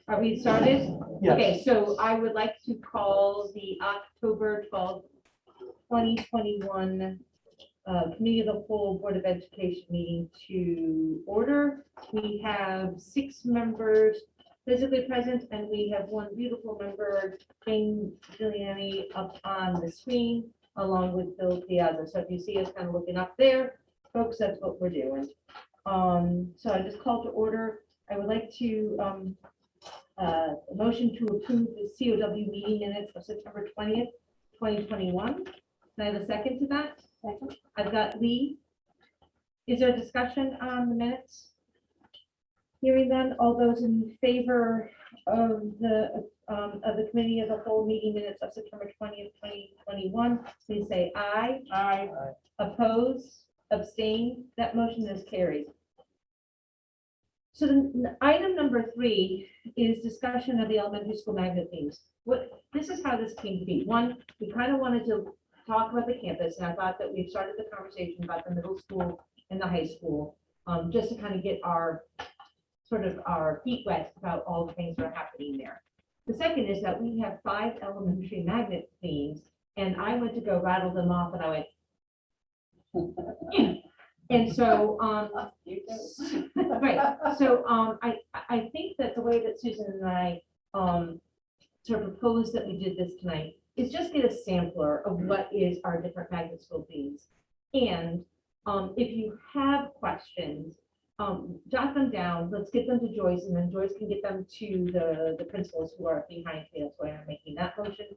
Are we started? Yes. Okay, so I would like to call the October 12th, 2021 Committee of the Full Board of Education meeting to order. We have 6 members physically present, and we have one beautiful member, Jane Giuliani, up on the screen, along with Bill Piazza. So if you see us kind of looking up there, folks, that's what we're doing. So I just called to order. I would like to motion to approve the COW meeting minutes of September 20th, 2021. Can I have a second to that? Second. I've got Lee. Is there a discussion on the minutes? Hearing none, all those in favor of the committee of the whole meeting minutes of September 20th, 2021, please say aye. Aye. Oppose, abstain, that motion is carried. So the item number 3 is discussion of the elementary school magnet themes. This is how this came to be. One, we kind of wanted to talk about the campus, and I thought that we've started the conversation about the middle school and the high school, just to kind of get our feet wet about all the things that are happening there. The second is that we have 5 elementary magnet themes, and I went to go rattle them off, and I went, and so, right, so I think that the way that Susan and I sort of proposed that we did this tonight is just get a sampler of what is our different magnet school themes. And if you have questions, jot them down, let's get them to Joyce, and then Joyce can get them to the principals who are behind me. That's why I'm making that motion.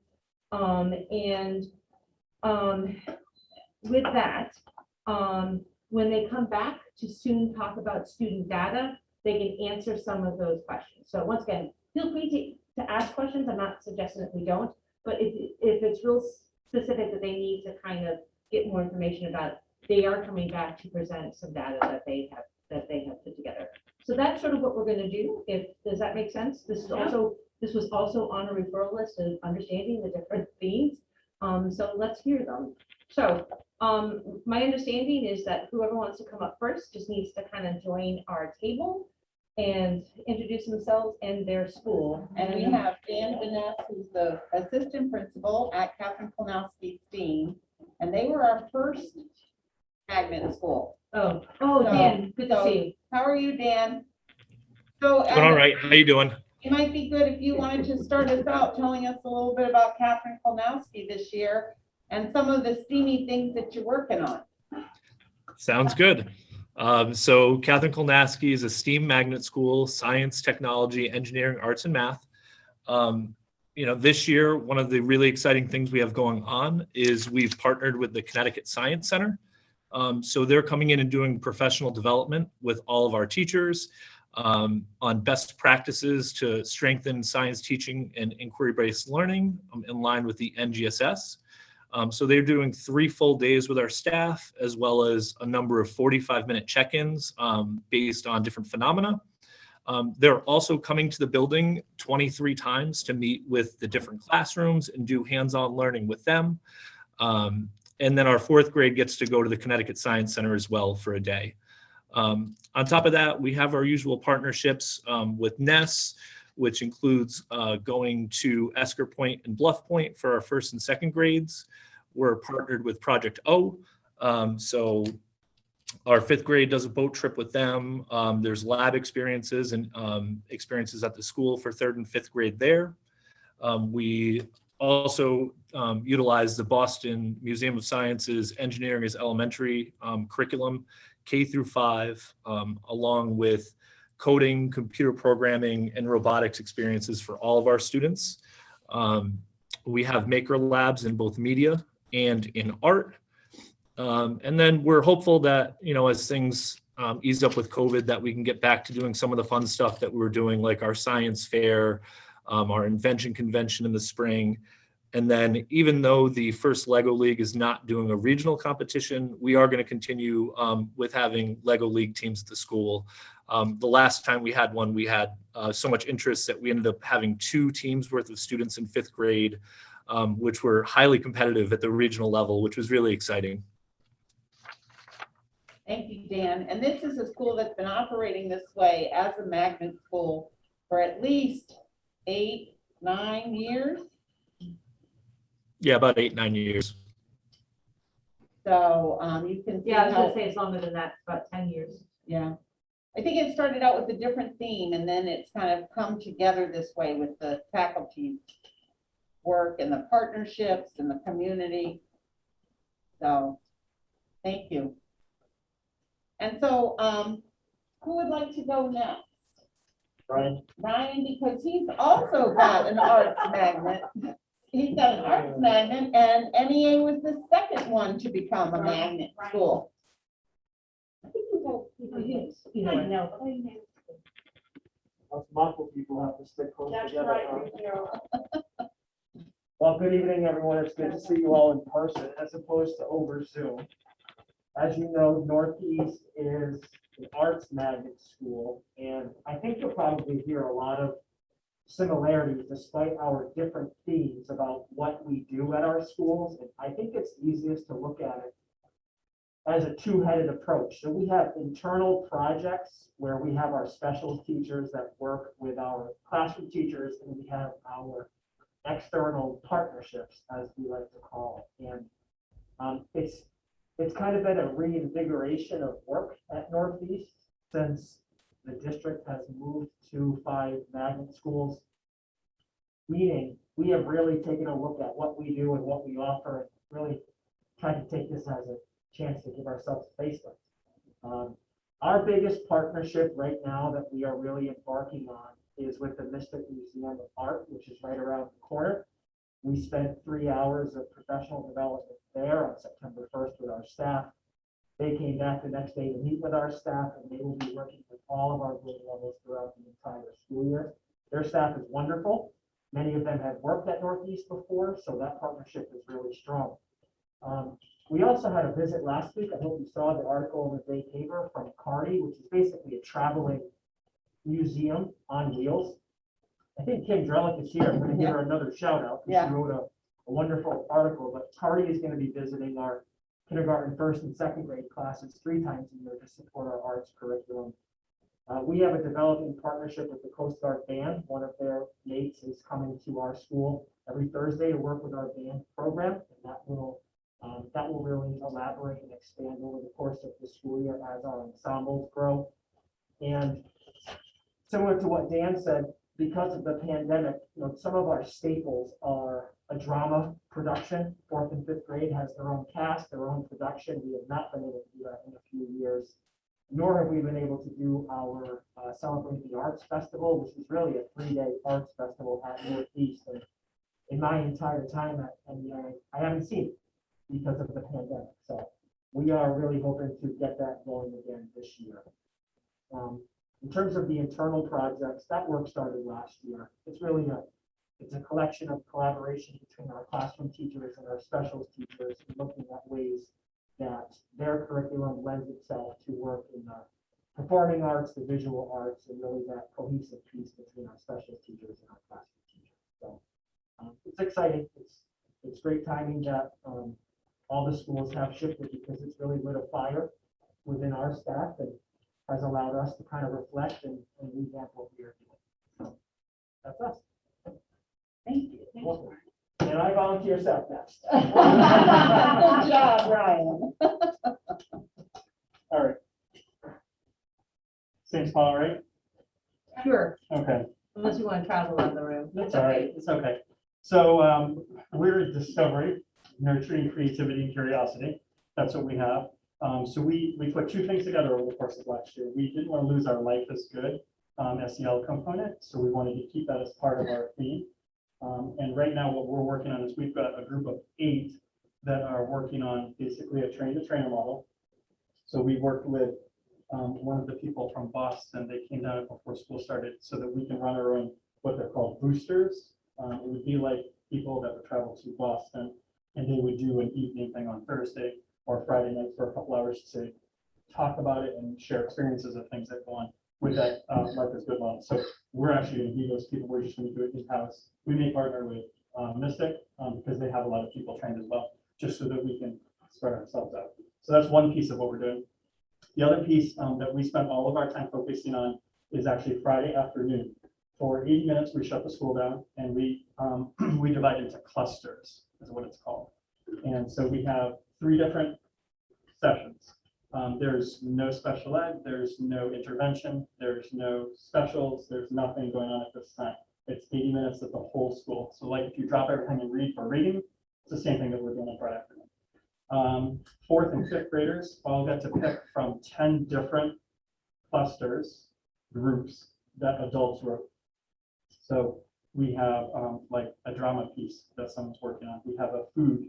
With that, when they come back to soon talk about student data, they can answer some of those questions. So once again, feel free to ask questions. I'm not suggesting that we don't, but if it's real specific that they need to kind of get more information about, they are coming back to present some data that they have put together. So that's sort of what we're going to do. Does that make sense? This was also on a referral list of understanding the different themes. So let's hear them. So my understanding is that whoever wants to come up first just needs to kind of join our table and introduce themselves and their school. And we have Dan Vaness, who's the assistant principal at Catherine Kolnowski STEAM, and they were our first magnet school. Oh, So- Dan, good to see you. How are you, Dan? So Doing all right. How you doing? it might be good if you wanted to start us out telling us a little bit about Catherine Kolnowski this year and some of the STEAMy things that you're working on. Sounds good. So Catherine Kolnowski is a STEAM magnet school, science, technology, engineering, arts, and math. This year, one of the really exciting things we have going on is we've partnered with the Connecticut Science Center. So they're coming in and doing professional development with all of our teachers on best practices to strengthen science teaching and inquiry-based learning in line with the NGSS. So they're doing 3 full days with our staff, as well as a number of 45-minute check-ins based on different phenomena. They're also coming to the building 23 times to meet with the different classrooms and do hands-on learning with them. And then our 4th grade gets to go to the Connecticut Science Center as well for a day. On top of that, we have our usual partnerships with NESS, which includes going to Esker Point and Bluff Point for our 1st and 2nd grades. We're partnered with Project O. So our 5th grade does a boat trip with them. There's lab experiences and experiences at the school for 3rd and 5th grade there. We also utilize the Boston Museum of Science's Engineering as Elementary curriculum, K through 5, along with coding, computer programming, and robotics experiences for all of our students. We have maker labs in both media and in art. And then we're hopeful that, as things ease up with COVID, that we can get back to doing some of the fun stuff that we were doing, like our science fair, our invention convention in the spring. And then even though the first LEGO League is not doing a regional competition, we are going to continue with having LEGO League teams at the school. The last time we had one, we had so much interest that we ended up having 2 teams worth of students in 5th grade, which were highly competitive at the regional level, which was really exciting. Thank you, Dan. And this is a school that's been operating this way as a magnet school for at least 8, 9 years. Yeah, about 8, 9 years. So you can see Yeah, I was gonna how, say it's longer than that, about 10 years. yeah. I think it started out with a different theme and then it's kind of come together this way with the faculty work and the partnerships and the community. So, thank you. And so, who would like to go next? Right? Ryan, because he's also got an arts magnet. He's got an arts magnet, and NEA was the second one to become a magnet school. I think we both, I know. Us Montville people have to stick close That's together. right, huh? Well, good evening, everyone. It's good to see you all in person as opposed to over Zoom. As you know, Northeast is an arts magnet school, and I think you'll probably hear a lot of similarities despite our different themes about what we do at our schools. And I think it's easiest to look at it as a two-headed approach. So we have internal projects where we have our special teachers that work with our classroom teachers, and we have our external partnerships, as we like to call it. And it's kind of been a reinvigoration of work at Northeast since the district has moved to 5 magnet schools. Meaning, we have really taken a look at what we do and what we offer, and really tried to take this as a chance to give ourselves a facelift. Our biggest partnership right now that we are really embarking on is with the Mystic Museum of Art, which is right around the corner. We spent 3 hours of professional development there on September 1st with our staff. They came back the next day to meet with our staff, and they will be working with all of our grade levels throughout the entire school year. Their staff is wonderful. Many of them have worked at Northeast before, so that partnership is really strong. We also had a visit last week. I hope you saw the article in the Day paper from Cardi, which is basically a traveling museum on wheels. I think Kim Drellick is here. I'm going to give her another shout out because she wrote a wonderful article. But Cardi is going to be visiting our kindergarten, first and second grade classes 3 times a year to support our arts curriculum. We have a developing partnership with the Coast Guard Band. One of their mates is coming to our school every Thursday to work with our band program, and that will really elaborate and expand over the course of the school year as our ensembles grow. And similar to what Dan said, because of the pandemic, some of our staples are a drama production. 4th and 5th grade has their own cast, their own production. We have not been able to do that in a few years, nor have we been able to do our Celebrate the Arts Festival, which is really a 3-day arts festival at Northeast. And in my entire time at NEA, I haven't seen it because of the pandemic. So we are really hoping to get that going again this year. In terms of the internal projects, that work started last year. It's really a collection of collaboration between our classroom teachers and our specials teachers, looking at ways that their curriculum lends itself to work in the performing arts, the visual arts, and really that cohesive piece between our specials teachers and our classroom teachers. So it's exciting. It's great timing that all the schools have shifted, because it's really lit a fire within our staff and has allowed us to kind of reflect and revamp what we are doing. So that's us. Thank you. Welcome. And I volunteer South next. Good job, Ryan. All right. Seems all right. Sure, Okay. unless you want to travel around the room. That's all right. It's okay. So we're at Discovery, Nurturing Creativity and Curiosity. That's what we have. So we put 2 things together over the course of last year. We didn't want to lose our Life is Good SEL component, so we wanted to keep that as part of our theme. And right now what we're working on is we've got a group of 8 that are working on basically a train-the-trainer model. So we worked with one of the people from Boston. They came down before school started so that we can run our own, what they're called, boosters. It would be like people that would travel to Boston, and they would do an evening thing on Thursday or Friday night for a couple hours to talk about it and share experiences of things that go on with that Life is Good model. So we're actually going to be those people. We're just going to do it in-house. We may partner with Mystic because they have a lot of people trained as well, just so that we can spread ourselves out. So that's one piece of what we're doing. The other piece that we spent all of our time focusing on is actually Friday afternoon. For 80 minutes, we shut the school down and we, we divide into clusters, is what it's called. And so we have 3 different sessions. There's no special ed, there's no intervention, there's no specials, there's nothing going on at this time. It's 80 minutes of the whole school. So like if you drop everything and read for reading, it's the same thing that we're doing on Friday afternoon. 4th and 5th graders all get to pick from 10 different clusters, groups that adults wrote. So we have like a drama piece that someone's working on. We have a food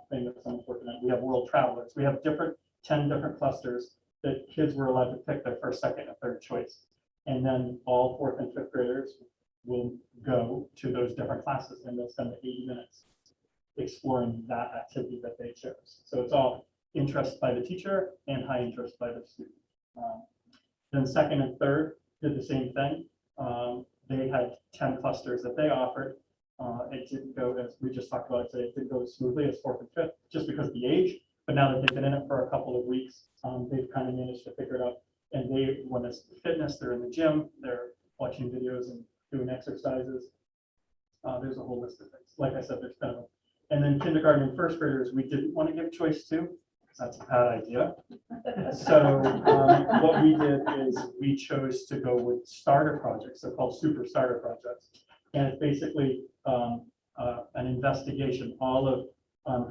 thing that someone's working on. We have world travelers. We have 10 different clusters that kids were allowed to pick their first, second, and third choice. And then all 4th and 5th graders will go to those different classes and they'll spend the 80 minutes exploring that activity that they chose. So it's all interest by the teacher and high interest by the student. Then 2nd and 3rd did the same thing. They had 10 clusters that they offered. It didn't go, as we just talked about today, it didn't go as smoothly as 4th and 5th, just because of the age. But now that they've been in it for a couple of weeks, they've kind of managed to figure it out. And when it's fitness, they're in the gym, they're watching videos and doing exercises. There's a whole list of things. Like I said, there's 10 of them. And then kindergarten and 1st graders, we didn't want to give choice to, because that's a bad idea. So what we did is we chose to go with starter projects. They're called super starter projects. And it's basically an investigation. All of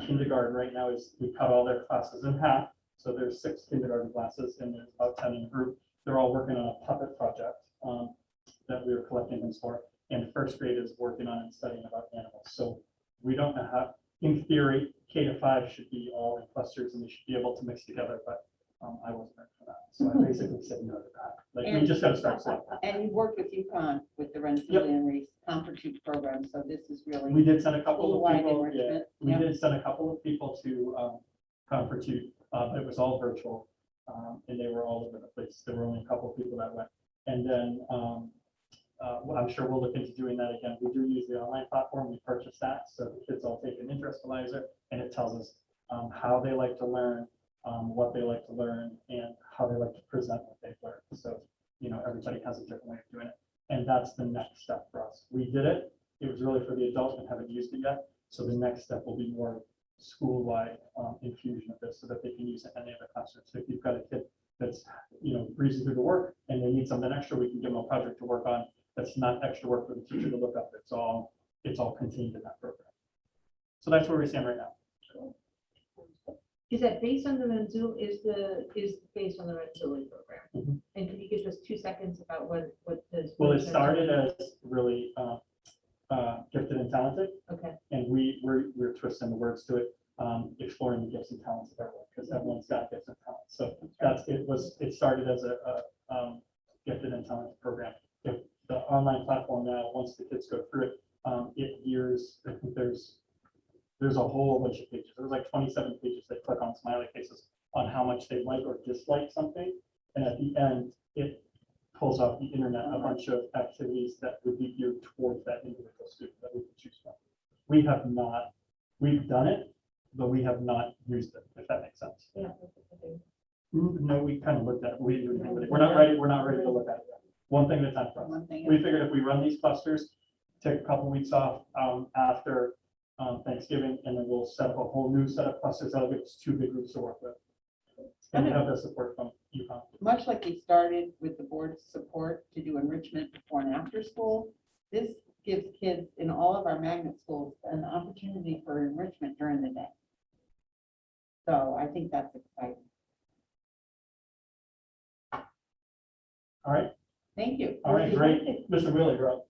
kindergarten right now is we cut all their classes in half. So there's 6 kindergarten classes and there's about 10 in a group. They're all working on a puppet project that we were collecting things for. And 1st grade is working on and studying about animals. So we don't know how, in theory, K to 5 should be all in clusters and they should be able to mix together, but I wasn't ready for that. So I basically said no to that. Like, we just got to start slow. And you worked with UConn with the Rensselaer Reese Compertute program, so this is really. We did send a couple of School-wide people, yeah, enrichment, we yeah. did send a couple of people to Compertute. It was all virtual and they were all over the place. There were only a couple of people that went. And then I'm sure we'll look into doing that again. We do use the online platform. We purchased that. So the kids all take an interestalizer and it tells us how they like to learn, what they like to learn, and how they like to present what they've learned. So, you know, everybody has a different way of doing it. And that's the next step for us. We did it. It was really for the adults and haven't used it yet. So the next step will be more school-wide infusion of this so that they can use it in any of the classrooms. So if you've got a kid that's, you know, breezing through the work and they need something extra, we can give them a project to work on. That's not extra work for the teacher to look up. It's all contained in that program. So that's where we stand right now. Is that based on the Rensselaer, is based on the Rensselaer program? Mhm. And can you give us 2 seconds about what this? Well, it started as really gifted and talented, Okay, and we're twisting the words to it, exploring the gifts and talents of everyone, because everyone's got gifts and talents. So it started as a gifted and talented program. If the online platform now, once the kids go through it, it gears, I think there's a whole bunch of pages. There's like 27 pages that click on smiley faces on how much they like or dislike something. And at the end, it pulls off the internet a bunch of activities that would be geared towards that individual student that we can choose from. We've done it, but we have not used it, if that makes sense. yeah. No, we kind of looked at it. We didn't do anything with it. We're not ready to look at it yet. One thing at a time for us. One thing. We figured if we run these clusters, take a couple weeks off after Thanksgiving, and then we'll set up a whole new set of clusters. That'll give us 2 big groups to work with. And we have the support from UConn. Much like we started with the board's support to do enrichment before and after school, this gives kids in all of our magnet schools an opportunity for enrichment during the day. So I think that's exciting. All right, Thank you. all right, great. Mr. Wheeler, you're up.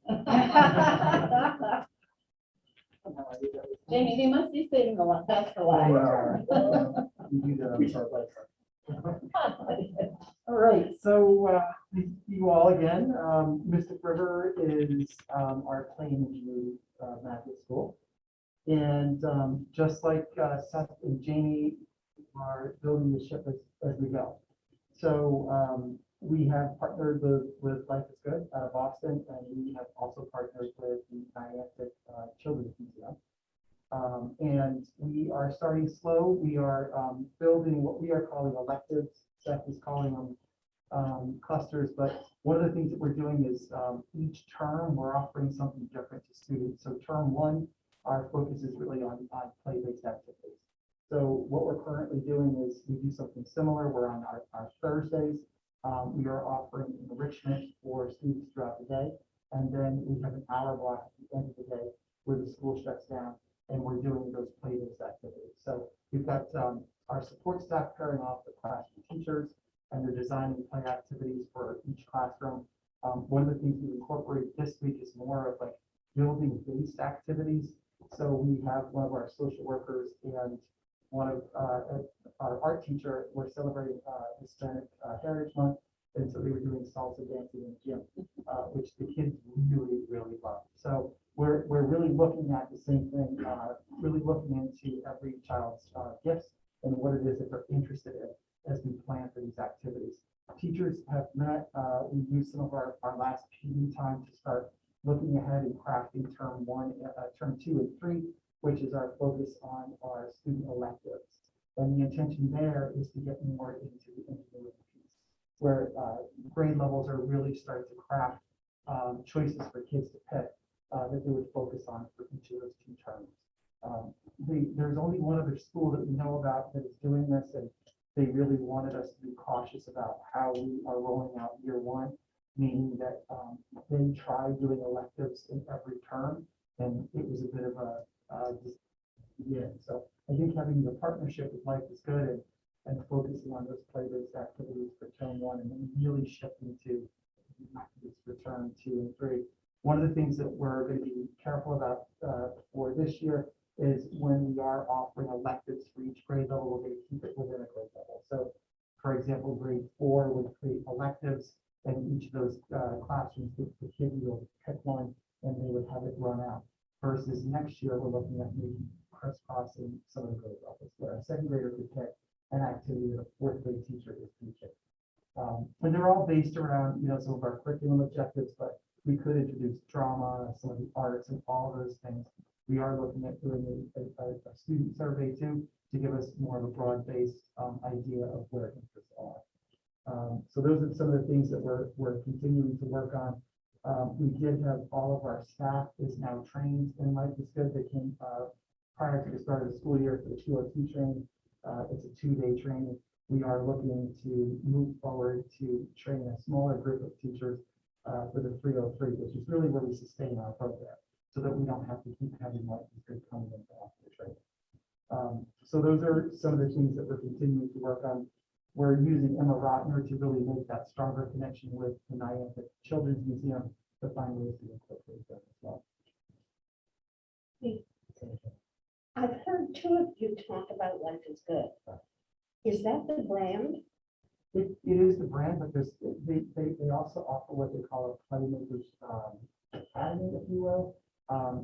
Jamie, they must be saving the best for last. All right, so nice to see you all again. Mystic River is our Plain Ingenuity magnet school. And just like Seth and Jamie are building the ship as we go. So we have partnered with Life is Good out of Boston, and we have also partnered with the Niantic Children's Museum. And we are starting slow. We are building what we are calling electives. Seth is calling them clusters, but one of the things that we're doing is each term, we're offering something different to students. So term one, our focus is really on play-based activities. So what we're currently doing is we do something similar. We're on our Thursdays. We are offering enrichment for students throughout the day. And then we have an hour block at the end of the day where the school shuts down and we're doing those play-based activities. So we've got our support staff pairing off the classroom teachers and they're designing play activities for each classroom. One of the things we've incorporated this week is more of like building-based activities. So we have one of our social workers and one of our art teacher, we're celebrating Hispanic Heritage Month. And so they were doing salsa dancing in the gym, which the kids really, really love. So we're really looking at the same thing, really looking into every child's gifts and what it is that they're interested in as we plan for these activities. Teachers have met, we used some of our last PD time to start looking ahead and crafting term one, term 2 and 3, which is our focus on our student electives. And the intention there is to get more into the engineering piece, where grade levels are really starting to craft choices for kids to pick that they would focus on for each of those 2 terms. There's only one other school that we know about that is doing this, and they really wanted us to be cautious about how we are rolling out year one, meaning that they tried doing electives in every term, and it was a bit of a so I think having the partnership with Life is Good and focusing on those play-based activities for term 1 and then really shifting to activities for term 2 and 3. One of the things that we're going to be careful about for this year is when we are offering electives for each grade level, we're going to keep it within a grade level. So for example, grade 4 would create electives and each of those classrooms, the kid would pick one and they would have it run out. Versus next year, we're looking at maybe crisscrossing some of the grade levels where a 2nd grader could pick an activity that a 4th grade teacher is teaching. And they're all based around, some of our curriculum objectives, but we could introduce drama, some of the arts and all those things. We are looking at doing a student survey too, to give us more of a broad-based idea of where interests are. So those are some of the things that we're continuing to work on. We did have all of our staff is now trained in Life is Good. They came prior to the start of the school year for the 202 training. It's a 2-day training. We are looking to move forward to train a smaller group of teachers for the 303, which is really where we sustain our program so that we don't have to keep having Life is Good coming in after the training. So those are some of the things that we're continuing to work on. We're using Emma Rotner to really make that stronger connection with the Niantic Children's Museum to find ways to incorporate that as well. I've heard 2 of you talk about Life is Good. Is that the brand? It is the brand, but they also offer what they call a Playmakers Academy, if you will.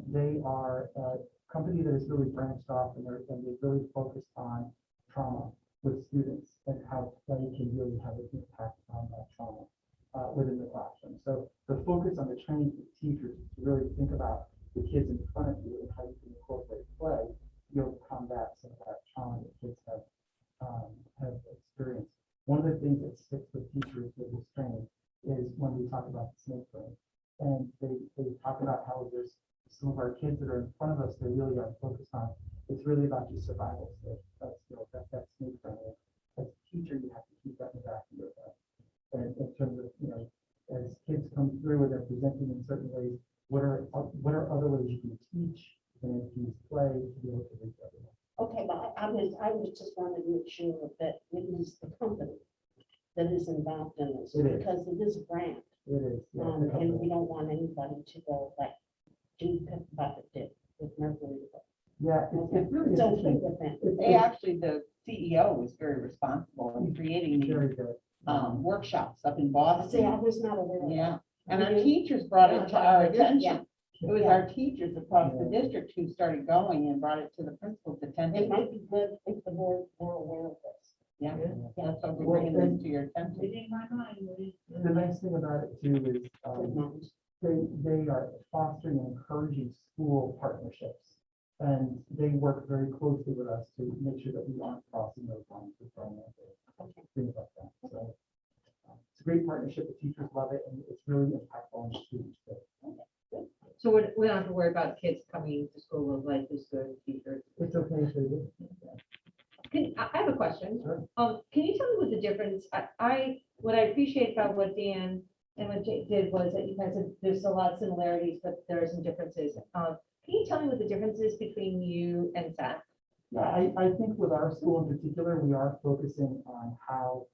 They are a company that has really branched off and they've really focused on trauma with students and how play can really have an impact on that trauma within the classroom. So the focus on the training for teachers is to really think about the kids in front of you and how you can incorporate play to be able to combat some of that trauma that kids have experienced. One of the things that sticks with teachers with this training is when we talk about the snake brain. And they talk about how there's some of our kids that are in front of us, they really are focused on, it's really about your survival skills. That snake brain. As a teacher, you have to keep that in the back of your head. And in terms of, as kids come through and they're presenting in certain ways, what are other ways you can teach and infuse play to be able to reach everyone? Okay, but I was just wanting to make sure that it is the company that is involved in this. It is. Because it is a brand. It is. Yeah, And we don't want anybody to go like Duke Bucket did with Mercury. yeah, it's really It's okay interesting. with them. They actually, the CEO was very responsible in creating these Very good. workshops up in See, I Boston. was not aware of that. Yeah, and our teachers brought it to our attention. It was Yeah. our teachers across the district who started going and brought it to the principal's It attention. might be good if the board were aware of this. Yeah, that's why we're Well, bringing this to your attention. The nice thing about it too is they are fostering and encouraging school partnerships. And they work very closely with us to make sure that we aren't crossing those lines with things like that. it's a great partnership. The teachers love it, and it's really impactful on the students. too. So we don't have to worry about kids coming to school with like this good teachers. It's okay if they do. I have a question. Sure. Can you tell me what the difference, what I appreciate about what Dan and what Jake did was that you guys said there's a lot of similarities, but there are some differences. Can you tell me what the difference is between you and Zach? Yeah, I think with our school in particular, we are focusing on how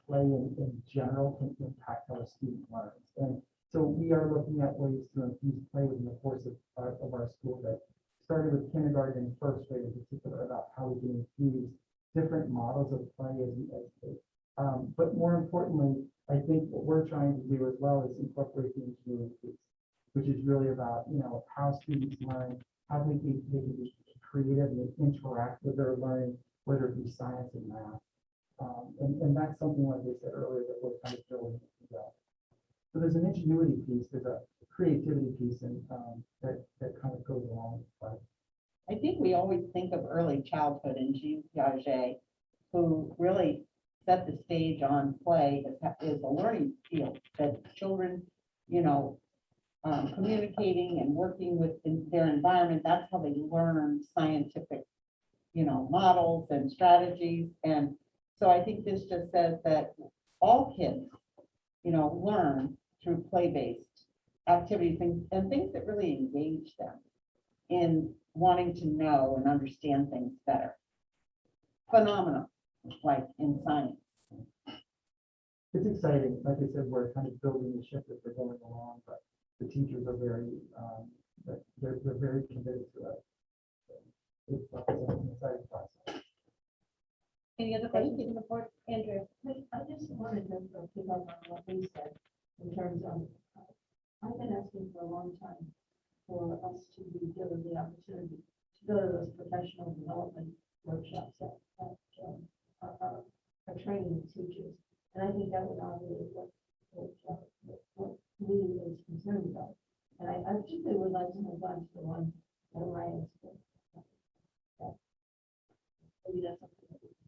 play in general can impact how a student learns. And so we are looking at ways to infuse play within the course of our school that started with kindergarten and first grade in particular about how we can infuse different models of play as we educate. But more importantly, I think what we're trying to do as well is incorporate the engineering piece, which is really about, how students learn, how they can be creative and interact with their learning, whether it be science and math. And that's something, like I said earlier, that we're kind of building as well. So there's an ingenuity piece, there's a creativity piece, and that kind of goes along with play. I think we always think of early childhood and Jean Piaget, who really set the stage on play as a learning field, that children, communicating and working with their environment, that's how they learn scientific, models and strategies. And so I think this just says that all kids, learn through play-based activities and things that really engage them in wanting to know and understand things better. Phenomenal, like in science. It's exciting. Like I said, we're kind of building the ship as we're going along, but the teachers are very, they're very committed to it. So it's an exciting process. Any other questions in the board? Andrew? I just wanted to pick up on what we said in terms of, I've been asking for a long time for us to be given the opportunity to go to those professional development workshops that are training teachers. And I think that would obviate what we is concerned about. And I particularly would like to move on to the one at Ryan's school. Maybe that's something that we can do.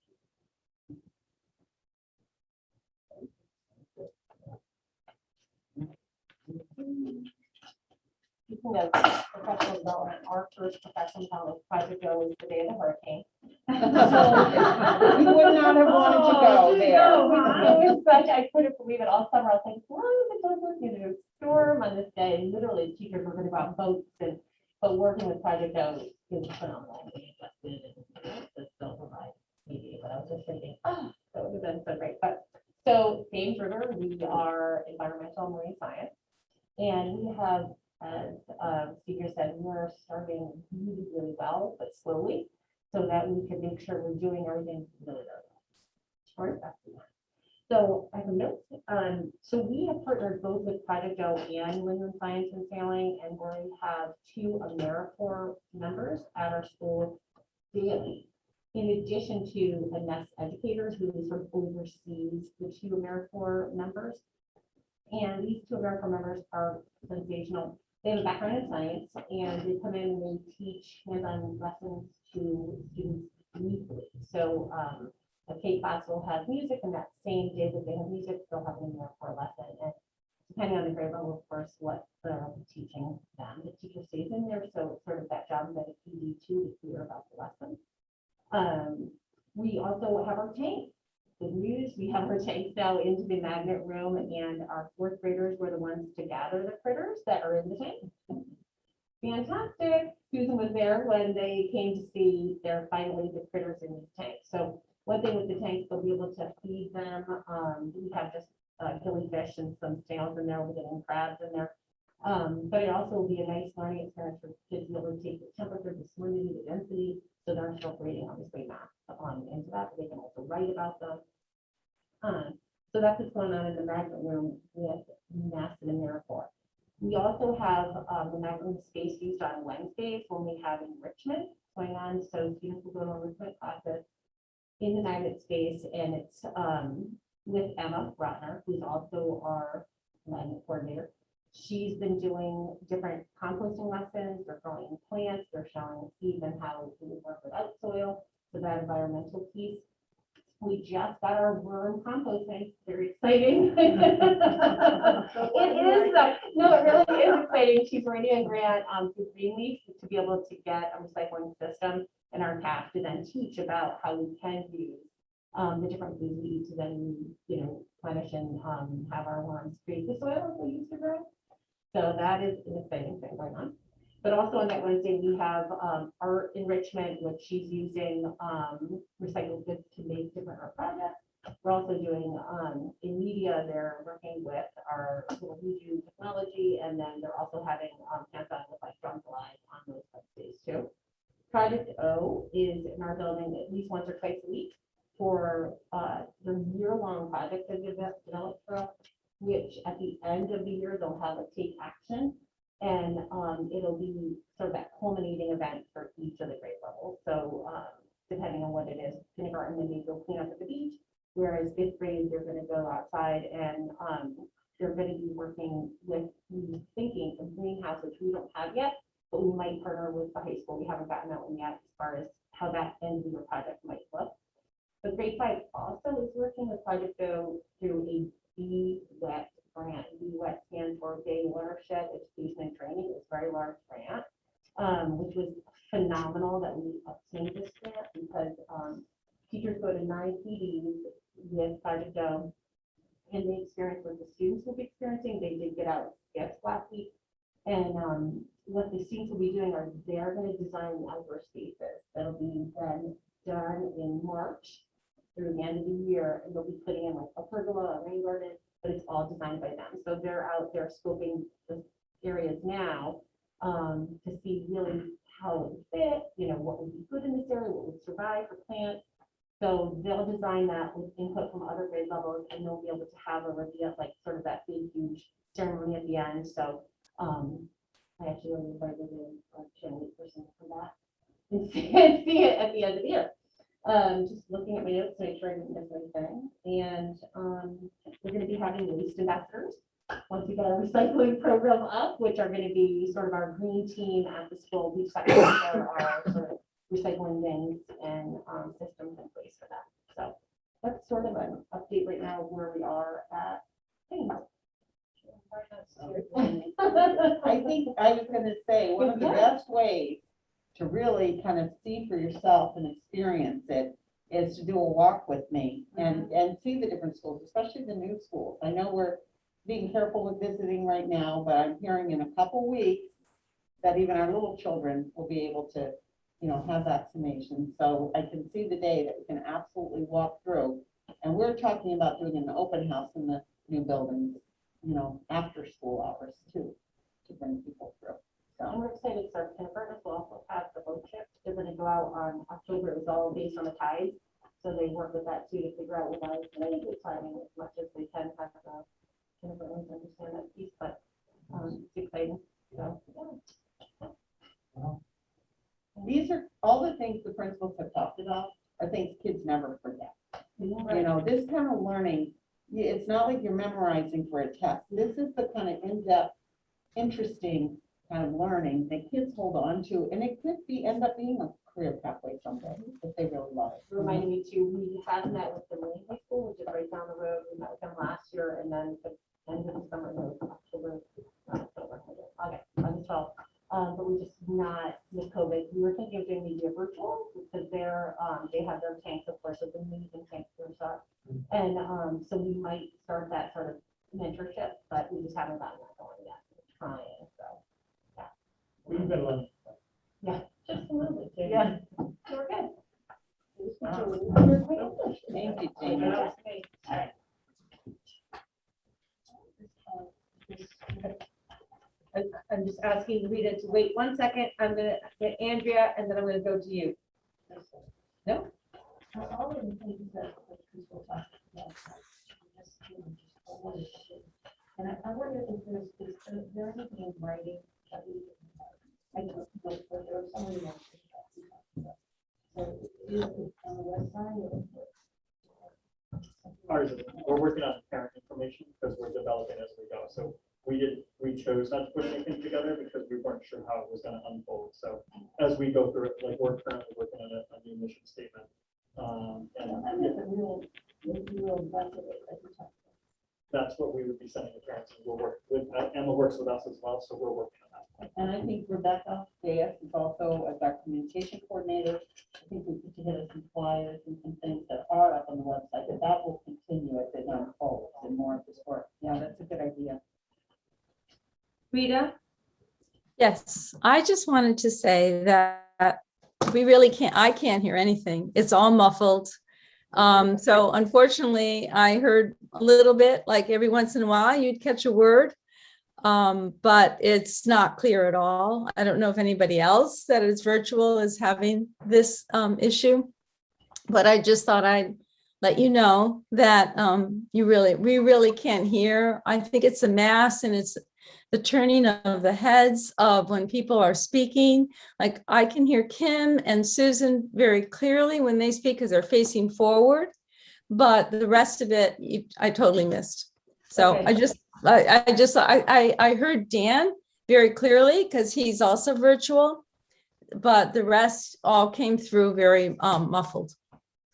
Speaking of professional development, our first professional development project was the day of the hurricane. You would not have wanted to go there. It was such, I couldn't believe it all summer. I was like, as long as it doesn't, storm on this day, and literally teachers were going to go out boats but working with Project O is phenomenal. We invested in the silver ride maybe, but I was just thinking, that would have been so great. But so James River, we are environmental and marine science, and we have, as speaker said, we're starting really, really well, but slowly, so that we can make sure we're doing everything really, really well. Or best we can. So I have a note. So we have partnered both with Project O and Women in Science and Sailing, and we have 2 AmeriCorps members at our school daily, in addition to a NEST educators who sort of oversees the 2 AmeriCorps members. And these 2 AmeriCorps members are sensational. They have a background in science, and they come in and they teach hands-on lessons to students weekly. So a K class will have music, and that same day that they have music, they'll have an AmeriCorps lesson. And depending on the grade level, of course, what they're teaching them, the teacher stays in there. So it's sort of that job that you do too, to clear about the lesson. We also have our tanks. Good news, we have our tanks now into the magnet room, and our 4th graders were the ones to gather the critters that are in the tank. Fantastic. Susan was there when they came to see their finally the critters in these tanks. So one thing with the tanks, they'll be able to feed them. We have just jellyfish and some snails in there. We're getting crabs in there. But it also will be a nice learning experience for kids to be able to take the temperature, the salinity, the density. So they're incorporating obviously math into that, but they can also write about them. So that's what's going on in the magnet room with NEST and AmeriCorps. We also have the magnet room space used on Wednesdays when we have enrichment going on. So students will go to enrichment classes in the magnet space, and it's with Emma Rotner, who's also our magnet coordinator. She's been doing different composting lessons. They're growing plants. They're showing seeds and how to work without soil. So that environmental piece. We just got our worm composting, very exciting. It is, no, it really is exciting. She's writing a grant through Greenleaf to be able to get a recycling system in our tap to then teach about how we can use the different foods we eat to then, you know, replenish and have our worms create the soil that we used to grow. So that is an exciting thing going on. But also on that Wednesday, we have art enrichment, which she's using recycled goods to make different art projects. We're also doing in media, they're working with our little Voodoo technology, and then they're also having hands-on with like drum live on those days too. Project O is in our building at least once or twice a week for the year-long project that they've developed for us, which at the end of the year, they'll have a take action. And it'll be sort of that culminating event for each of the grade levels. So depending on what it is, kindergarten, then they go clean up at the beach, whereas fifth grade, they're going to go outside and they're going to be working with thinking of greenhouse, which we don't have yet, but we might partner with the high school. We haven't gotten that one yet as far as how that end of the project might look. But grade 5 also is working with Project Go through a BWET grant. BWET stands for Bay Watershed Education and Training. It's a very large grant, which was phenomenal that we obtained this grant because teachers go to 9 PDs with Project Go, and the experience what the students will be experiencing. They did get out gifts last week, and what the students will be doing are they're going to design outdoor spaces that'll be then done in March through the end of the year, and they'll be putting in like a pergola, a rain garden, but it's all designed by them. So they're out there scoping the areas now to see really how it would fit, you know, what would be good in this area, what would survive for plants. So they'll design that with input from other grade levels, and they'll be able to have a reveal, like sort of that big, huge ceremony at the end. So I actually really invited a family person for that and see it at the end of the year. Just looking at my notes to make sure I didn't miss anything. And we're going to be having waste ambassadors once we get our recycling program up, which are going to be sort of our green team at the school. We've got our sort of recycling bins and systems in place for that. So that's sort of an update right now of where we are at things. I think I was gonna say, one of the best ways to really kind of see for yourself and experience it is to do a walk with me and see the different schools, especially the new schools. I know we're being careful with visiting right now, but I'm hearing in a couple weeks that even our little children will be able to, you know, have vaccination. So I can see the day that we can absolutely walk through. And we're talking about doing an open house in the new buildings, you know, after school hours too, to bring people through. And So we're excited to start kindergarten. We'll also have the boat trip. They're going to go out on October. It was all based on the tides. So they work with that too to figure out what the timing as much as they can have the kindergartens understand that piece, but it's exciting. So, yeah. these are all the things the principals have talked about are things kids never forget. You know, this kind of learning, it's not like you're memorizing for a test. This is the kind of in-depth, interesting kind of learning that kids hold on to, and it could be end up being a career pathway someday if they really love it. Reminding me too, we have met with the Marine High School, which is right down the road. We met with them last year, and then the end of the summer, no, October, August 12th. But we just not with COVID. We were thinking of doing maybe a virtual because they're they have their tanks, of course, so the moving tanks for shot. And so we might start that sort of mentorship, but we just haven't gotten that going yet. We're trying, so yeah. We've been learning. Yeah, just a little bit. Yeah, so we're good. Thank you, Jamie. All right. I'm just asking Rita to wait 1 second. I'm gonna get Andrea, and then I'm gonna go to you. No? All of the things that people talk about. Just, you know, just all of it. And I wonder if is there anything in writing that we, I don't know, but there are so many more things that we talked about. So is it on the website or? Ours, we're working on parent information because we're developing as we go. So we chose not to put anything together because we weren't sure how it was going to unfold. So as we go through it, like we're currently working on a new mission statement And I'm just a real blessed at the time. that's what we would be sending the parents, and we'll work with, Emma works with us as well, so we're working on that. And I think Rebecca Diaz is also as our communication coordinator. I think we put together some flyers and some things that are up on the website, but that will continue as it unfolds and more of this work. Yeah, that's a good idea. Rita? Yes, I just wanted to say that we really can't, I can't hear anything. It's all muffled. So unfortunately, I heard a little bit, like every once in a while you'd catch a word. But it's not clear at all. I don't know if anybody else that is virtual is having this issue. But I just thought I'd let you know that we really can't hear. I think it's a mass, and it's the turning of the heads of when people are speaking. Like I can hear Kim and Susan very clearly when they speak because they're facing forward, but the rest of it, I totally missed. So Okay. I heard Dan very clearly because he's also virtual, but the rest all came through very muffled.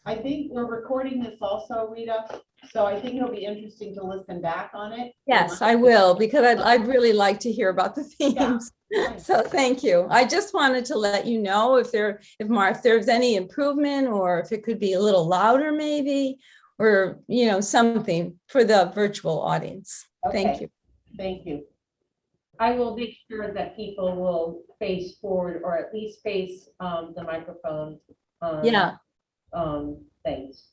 I think we're recording this also, Rita, so I think it'll be interesting to listen back on it. Yes, I will, because I'd really like to hear about the themes. Right. So thank you. I just wanted to let you know if there's any improvement, or if it could be a little louder maybe, or, something for the virtual audience. Thank Okay. you. Thank you. I will make sure that people will face forward, or at least face the microphone. Yeah, Things.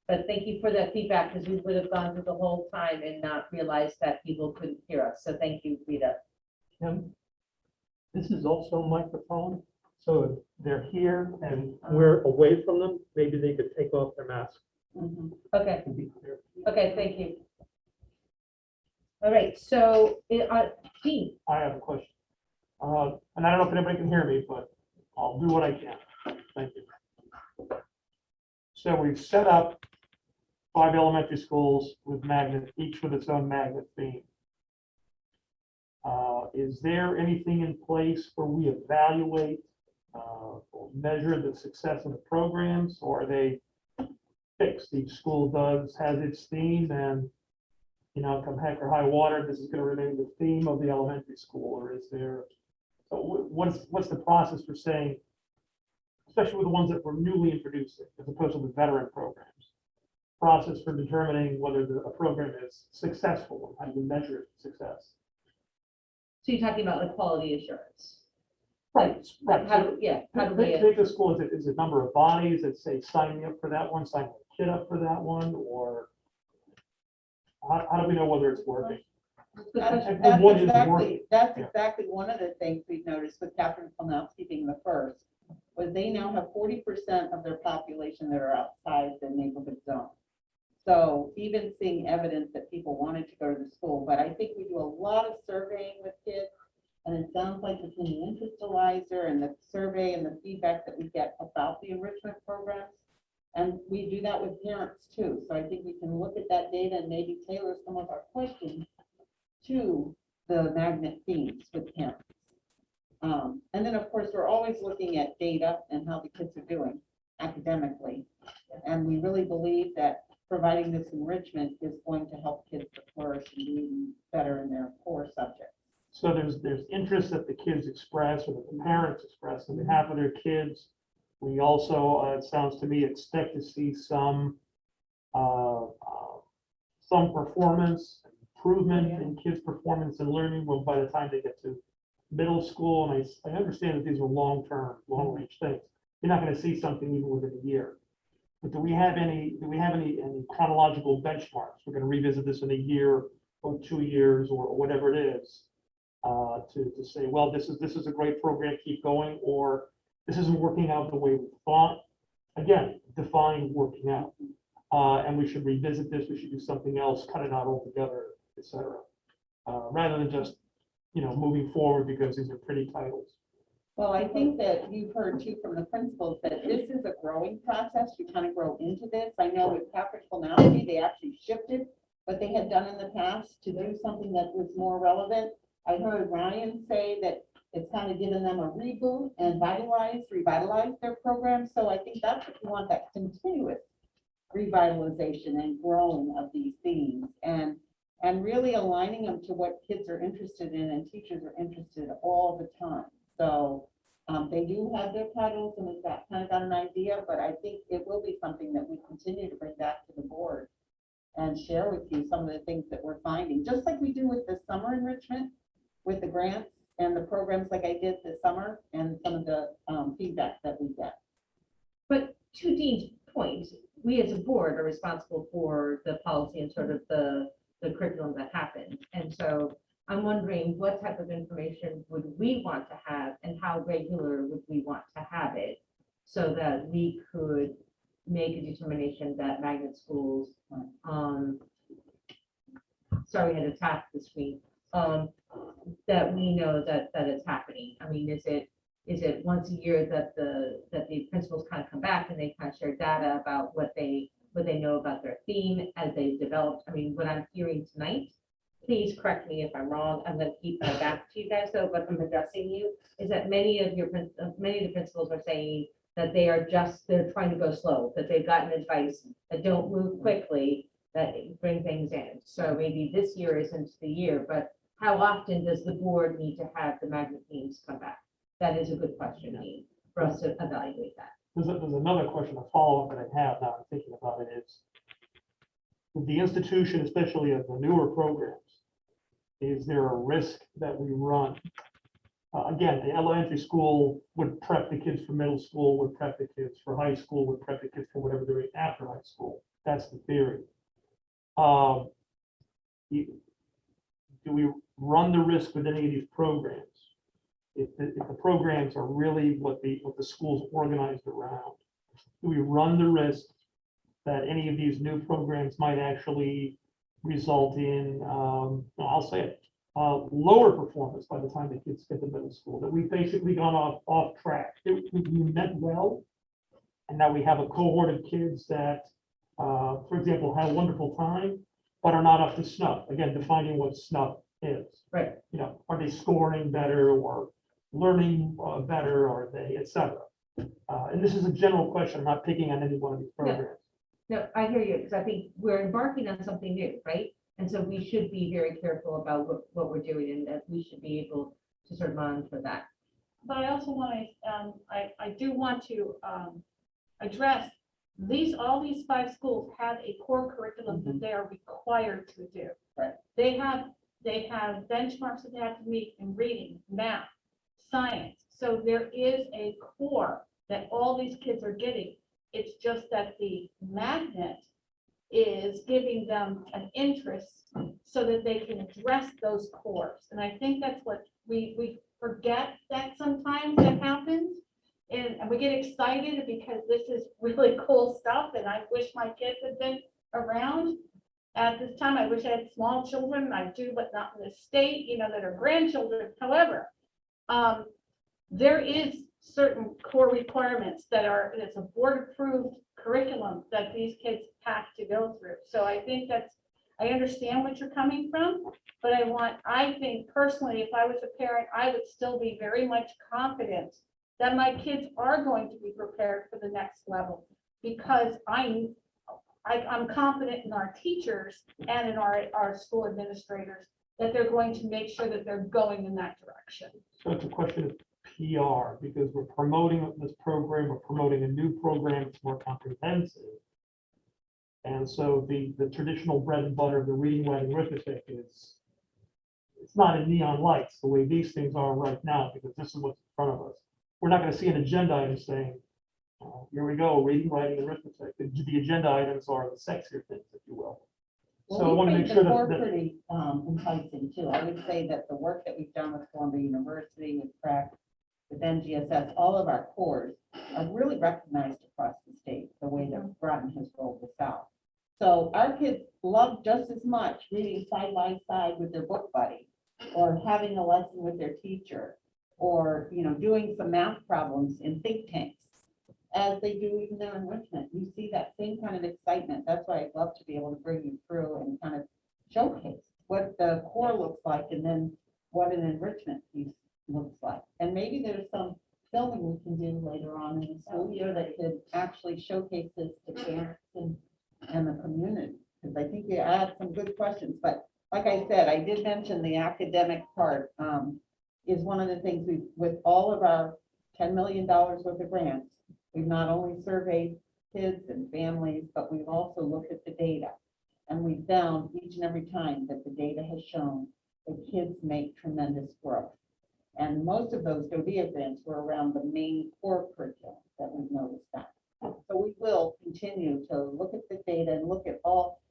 But thank you for that feedback, because we would have gone through the whole time and not realized that people couldn't hear us. So thank you, Rita. Kim, this is also a microphone, so if they're here and we're away from them, maybe they could take off their mask. Mhm. Okay, To be clear. okay, thank you. All right, so, Dean, I have a question. And I don't know if anybody can hear me, but I'll do what I can. Thank you. So we've set up 5 elementary schools with magnet, each with its own magnet theme. Is there anything in place where we evaluate or measure the success of the programs, or are they fixed? Each school has its theme, and come heck or high water, this is going to remain the theme of the elementary school, or is there? So what's the process for saying, especially with the ones that we're newly introducing, as opposed to the veteran programs? Process for determining whether a program is successful, and how do you measure success? so you're talking about the quality assurance. Right. How do we? Take the school, is it number of bodies that say sign me up for that one, sign my kid up for that one, or how do we know whether it's working? And what is working? That's Yeah. exactly one of the things we've noticed with Catherine Kolnowski being the first, was they now have 40% of their population that are outside the neighborhood zone. So even seeing evidence that people wanted to go to the school, but I think we do a lot of surveying with kids. And it sounds like between the interestalizer and the survey and the feedback that we get about the enrichment programs, and we do that with parents too. So I think we can look at that data and maybe tailor some of our questions to the magnet themes with parents. And then, of course, we're always looking at data and how the kids are doing academically. And we really believe that providing this enrichment is going to help kids to flourish and do better in their core subjects. So there's interest that the kids express, or that the parents express on behalf of their kids. We also, it sounds to me, expect to see some performance improvement in kids' performance and learning by the time they get to middle school. And I understand that these are long-term, long-range things. You're not going to see something even within a year. But do we have any chronological benchmarks? We're going to revisit this in a year or 2 years or whatever it is, to say, well, this is a great program, keep going, or this isn't working out the way we thought. Again, define working out. And we should revisit this, we should do something else, cut it out altogether, etc. Rather than just, moving forward because these are pretty titles. Well, I think that you've heard too from the principals that this is a growing process. You kind of grow into this. I know with Catherine Kolnowski, they actually shifted what they had done in the past to do something that was more relevant. I heard Ryan say that It's kind of given them a reboot and revitalize their program. So I think that's what you want, that continuous revitalization and growing of these themes and really aligning them to what kids are interested in and teachers are interested all the time. So they do have their titles and we've got kind of got an idea, but I think it will be something that we continue to bring back to the board and share with you some of the things that we're finding, just like we do with the summer enrichment, with the grants and the programs like I did this summer and some of the feedback that we get. But to Dean's point, we as a board are responsible for the policy and sort of the curriculum that happens. And so I'm wondering what type of information would we want to have and how regular would we want to have it so that we could make a determination that magnet schools, sorry, I had to tap the screen, that we know that it's happening. I mean, is it once a year that the principals kind of come back and they kind of share data about what they know about their theme as they've developed? I mean, what I'm hearing tonight, please correct me if I'm wrong, I'm going to keep my back to you guys though, but I'm addressing you, is that many of the principals are saying that they're trying to go slow, that they've gotten advice that don't move quickly, that bring things in. So maybe this year isn't the year, but how often does the board need to have the magnet themes come back? That is a good question, Dean, for us to evaluate that. There's another question, a follow-up that I have now I'm thinking about it is, with the institution, especially of the newer programs, is there a risk that we run? Again, the elementary school would prep the kids for middle school, would prep the kids for high school, would prep the kids for whatever they're doing after high school. That's the theory. Do we run the risk with any of these programs? If the programs are really what the school's organized around, do we run the risk that any of these new programs might actually result in, I'll say it, lower performance by the time the kids get to middle school, that we've basically gone off track. We meant well, and now we have a cohort of kids that, for example, had a wonderful time, but are not up to snuff. Again, defining what snuff is. Right. You know, are they scoring better or learning better? Are they, et cetera? And this is a general question. I'm not picking on any one of these programs. No, I hear you, because I think we're embarking on something new, right? And so we should be very careful about what we're doing and that we should be able to sort of monitor that. But I also want to, I do want to address all these 5 schools have a core curriculum that they are required to do. Right. They have benchmarks that they have to meet in reading, math, science. So there is a core that all these kids are getting. It's just that the magnet is giving them an interest so that they can address those cores. And I think that's what we forget, that sometimes that happens. And we get excited because this is really cool stuff. And I wish my kids had been around at this time. I wish I had small children. I do, but not in the state, that are grandchildren. However, there is certain core requirements it's a board approved curriculum that these kids have to go through. So I think I understand what you're coming from, but I think personally, if I was a parent, I would still be very much confident that my kids are going to be prepared for the next level, because I'm confident in our teachers and in our school administrators that they're going to make sure that they're going in that direction. So it's a question of PR, because we're promoting this program, we're promoting a new program, it's more comprehensive. And so the traditional bread and butter of the reading, writing, arithmetic it's not in neon lights the way these things are right now, because this is what's in front of us. We're not going to see an agenda item saying, here we go, reading, writing, arithmetic. The agenda items are the sexier things, if you will. So I want to make sure We're that, pretty enticing too. I would say that the work that we've done with Columbia University, with CRAC, with NGSS, all of our cores are really recognized across the state, the way that Groton has rolled this out. So our kids love just as much reading side by side with their book buddy, or having a lesson with their teacher, or doing some math problems in think tanks, as they do even their enrichment. You see that same kind of excitement. That's why I'd love to be able to bring you through and kind of showcase what the core looks like, and then what an enrichment piece looks like. And maybe there's some filming we can do later on in the school year that could actually showcase this to parents and the community. Because I think you asked some good questions, but like I said, I did mention the academic part is one of the things with all of our $10 million worth of grants, we've not only surveyed kids and families, but we've also looked at the data. And we found each and every time that the data has shown that kids make tremendous growth. And most of those GODIA grants were around the main core curriculum that we've noticed that. So we will continue to look at the data and look at all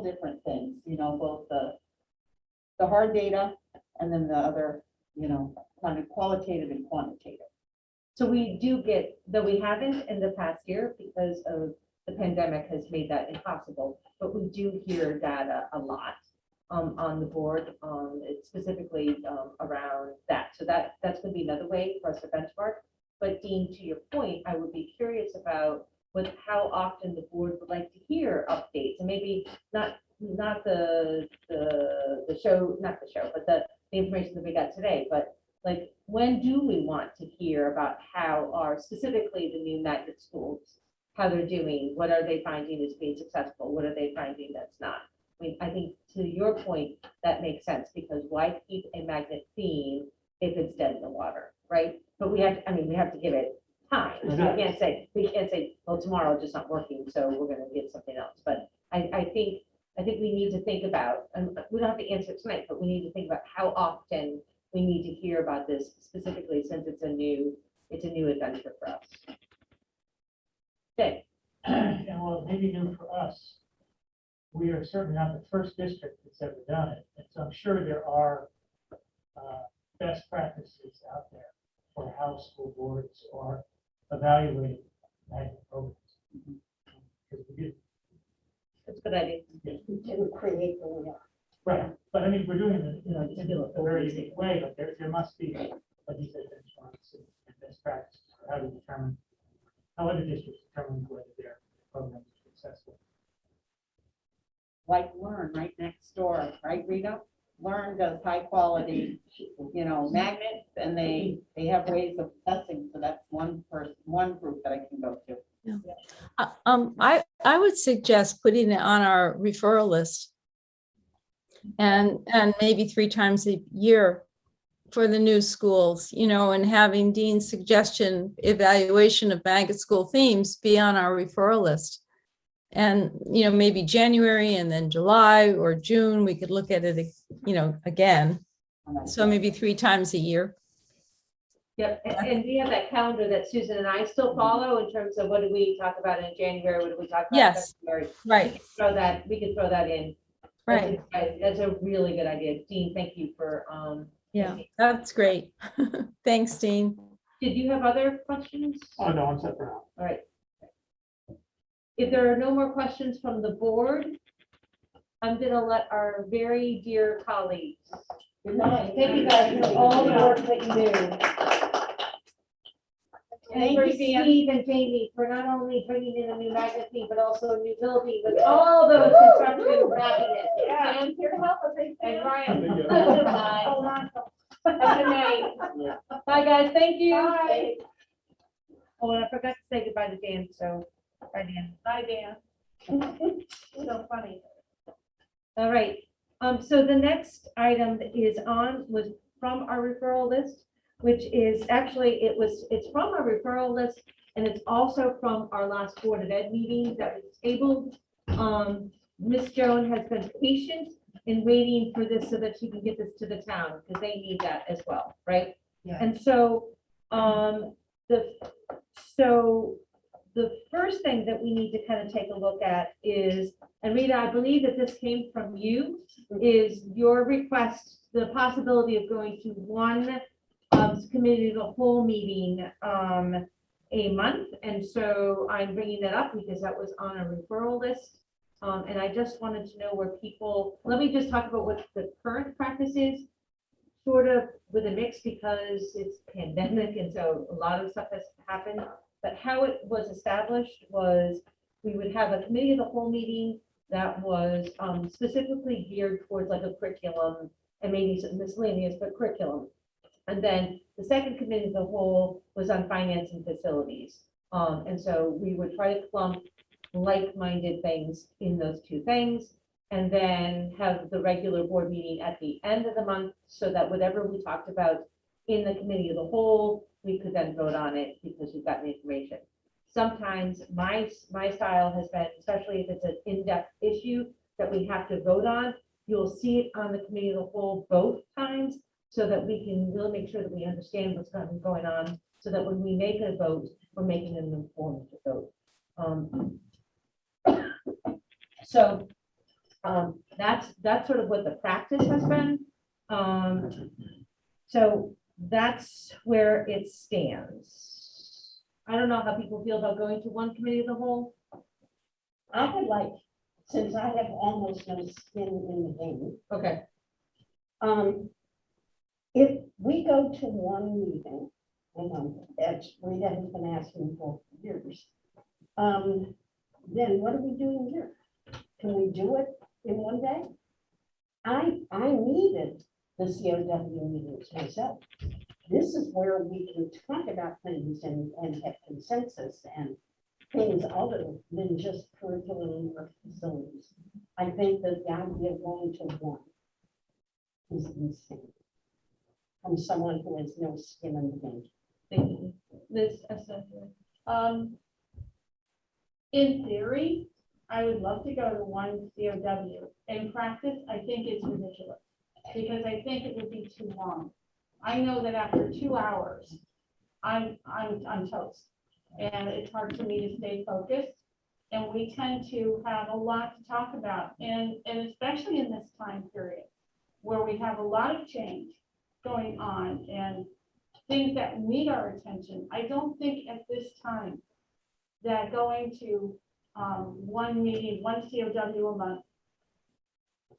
different things, both the hard data and then the other, kind of qualitative and quantitative. So we do get, though we haven't in the past year because of the pandemic has made that impossible, but we do hear data a lot on the board, it's specifically around that. So that's going to be another way for us to benchmark. But Dean, to your point, I would be curious about how often the board would like to hear updates, and maybe not the show, but the information that we got today, but like, when do we want to hear about how specifically the new magnet schools, how they're doing? What are they finding is being successful? What are they finding that's not? I mean, I think to your point, that makes sense, because why keep a magnet theme if it's dead in the water, right? But we have to give it time. We can't say, well, tomorrow it's just not working, so we're gonna get something else. But I think we need to think about, and we don't have to answer it tonight, but we need to think about how often we need to hear about this specifically, since it's a new adventure for us. Okay. And well, maybe new for us. We are certainly not the first district that's ever done it. And so I'm sure there are best practices out there for how school boards are evaluating magnet programs. Because we did. That's a good idea. We didn't create the wheel. Right, but I mean, we're doing it in a very unique way, but there must be, like you said, benchmarks and best practices for how to determine, how other districts determine whether their program is successful. Like Learn right next door, right, Rita? Learn does high quality, magnets, and they have ways of testing. So that's one group that I can go to. I would suggest putting it on our referral list and maybe 3 times a year for the new schools, and having Dean's suggestion evaluation of magnet school themes be on our referral list. And, maybe January and then July or June, we could look at it, again. So maybe 3 times a year. Yep, and we have that calendar that Susan and I still follow in terms of what do we talk about in January, what do we talk about in Yes. February. Right, We could throw that in. right. That's a really good idea. Dean, thank you for, Yeah, that's great. Thanks, Dean. did you have other questions? Oh, no, I'm set for now. All right. If there are no more questions from the board, I'm gonna let our very dear colleagues. Good night. Thank you guys for all the work that you do. And for Steve and Jamie for not only bringing in a new magazine, but also a new building with all those construction happiness. Yeah, I'm here to help us. And Ryan. Bye. Good night. Bye, guys. Thank you. Bye. Oh, and I forgot to say goodbye to Dan, so, bye, Dan. Bye, Dan. So funny. All right, so the next item was from our referral list, which is actually, it's from our referral list, and it's also from our last Board of Ed meeting that was tabled. Ms. Joan has been patient in waiting for this so that she can get this to the town, because they need that as well, right? Yeah. And so, the first thing that we need to kind of take a look at is, and Rita, I believe that this came from you, is your request, the possibility of going to one committee of the whole meeting a month. And so I'm bringing that up because that was on a referral list. And I just wanted to know where let me just talk about what the current practice is, sort of with a mix, because it's pandemic and so a lot of stuff has happened. But how it was established was we would have a committee of the whole meeting that was specifically geared towards like a curriculum and maybe some miscellaneous, but curriculum. And then the second committee of the whole was on finance and facilities. And so we would try to clump like-minded things in those two things. And then have the regular board meeting at the end of the month so that whatever we talked about in the committee of the whole, we could then vote on it because we've got the information. Sometimes my style has been, especially if it's an in-depth issue that we have to vote on, you'll see it on the committee of the whole both times so that we can really make sure that we understand what's going on, so that when we make a vote, we're making an informed vote. So that's sort of what the practice has been. So that's where it stands. I don't know how people feel about going to one committee of the whole. I would like, since I have almost no skin in the game, Okay, if we go to one meeting, as Rita has been asking for years, then what are we doing here? Can we do it in one day? I needed the COW meetings myself. This is where we can talk about things and have consensus and things other than just curriculum or facilities. I think that the idea of going to one is insane. From someone who has no skin in the game. thank you. Liz, In theory, I would love to go to one COW. In practice, I think it's ridiculous because I think it would be too long. I know that after 2 hours, I'm toast, and it's hard for me to stay focused. And we tend to have a lot to talk about, and especially in this time period where we have a lot of change going on and things that need our attention. I don't think at this time that going to one meeting, one COW a month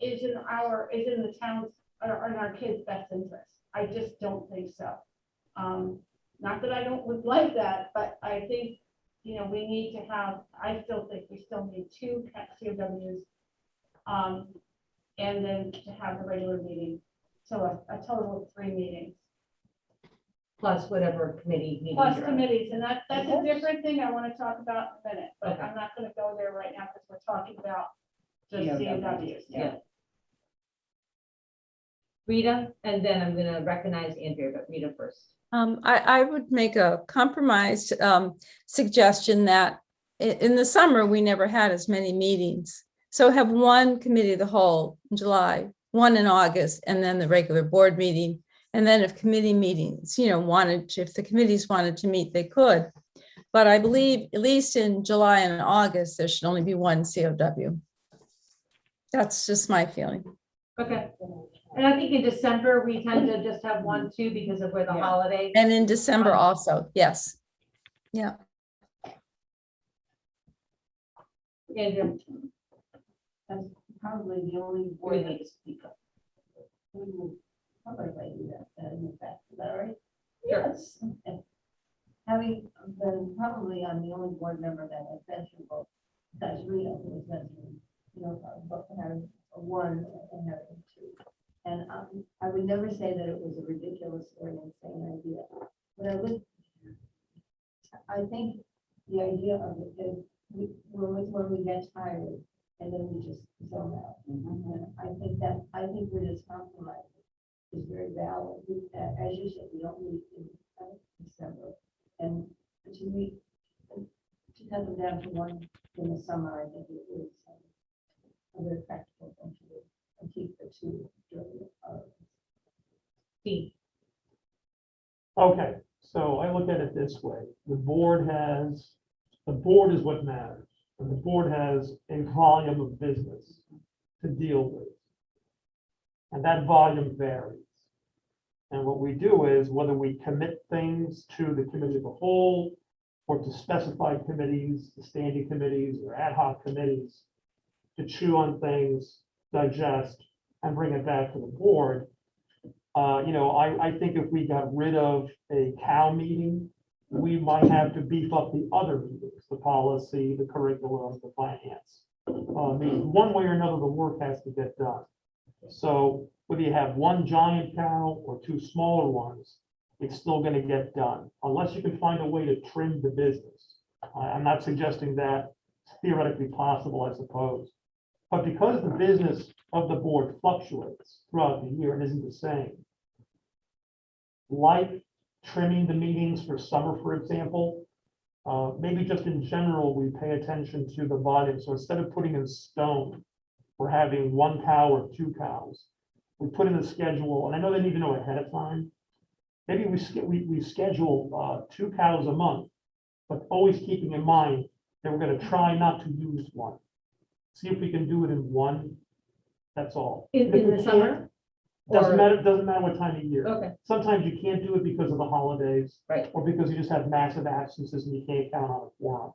is in the town's or in our kids' best interest. I just don't think so. Not that I would like that, but I think, we need to have, I still think we still need 2 COWs. And then to have the regular meeting. So a total of 3 meetings. plus whatever committee meeting. Plus you're on. committees, and that's a different thing I want to talk about in a minute, but Okay. I'm not going to go there right now because we're talking about just COWs. COWs. Yeah. Rita, and then I'm gonna recognize Andrea, but Rita first. I would make a compromised suggestion that in the summer, we never had as many meetings. So have one committee of the whole in July, one in August, and then the regular board meeting. And then if committee meetings, if the committees wanted to meet, they could. But I believe at least in July and August, there should only be one COW. That's just my feeling. Okay. And I think in December, we tend to just have 1, 2 because of where the Yeah. holiday. And in December also, yes. Yeah. Andrea, That's probably the only we board need to speak up. we will probably do that, in fact, is that right? Sure. Yes. Okay. Having been probably I'm the only board member that has mentioned both, that's Rita who was mentioning, but having one and having 2. And I would never say that it was a ridiculous or an insane idea, but I think the idea of it is when we get tired and then we just zone out. And I think Rita's compromise is very valid. As you said, we don't need in December. And to meet, to cut them down to one in the summer, I think it is a very practical thing to do and keep the 2 during the Steve, Okay, so I look at it this way. The board is what matters. And the board has a volume of business to deal with. And that volume varies. And what we do is whether we commit things to the committee of the whole or to specified committees, the standing committees or ad hoc committees to chew on things, digest, and bring it back to the board. I think if we got rid of a cow meeting, we might have to beef up the other meetings, the policy, the curriculum, the finance. One way or another, the work has to get done. So whether you have one giant cow or two smaller ones, it's still gonna get done, unless you can find a way to trim the business. I'm not suggesting that it's theoretically possible, I suppose. But because the business of the board fluctuates throughout the year and isn't the same, like trimming the meetings for summer, for example, maybe just in general, we pay attention to the volume. So instead of putting in stone, we're having one cow or two cows. We put in the schedule, and I know they need to know ahead of time. Maybe we schedule 2 cows a month, but always keeping in mind that we're going to try not to use one. See if we can do it in one. That's all. In And if we the can't, summer? Doesn't Or- matter, doesn't matter what time of year. Okay, Sometimes you can't do it because of the holidays. Right. Or because you just have massive absences and you can't count on a quorum.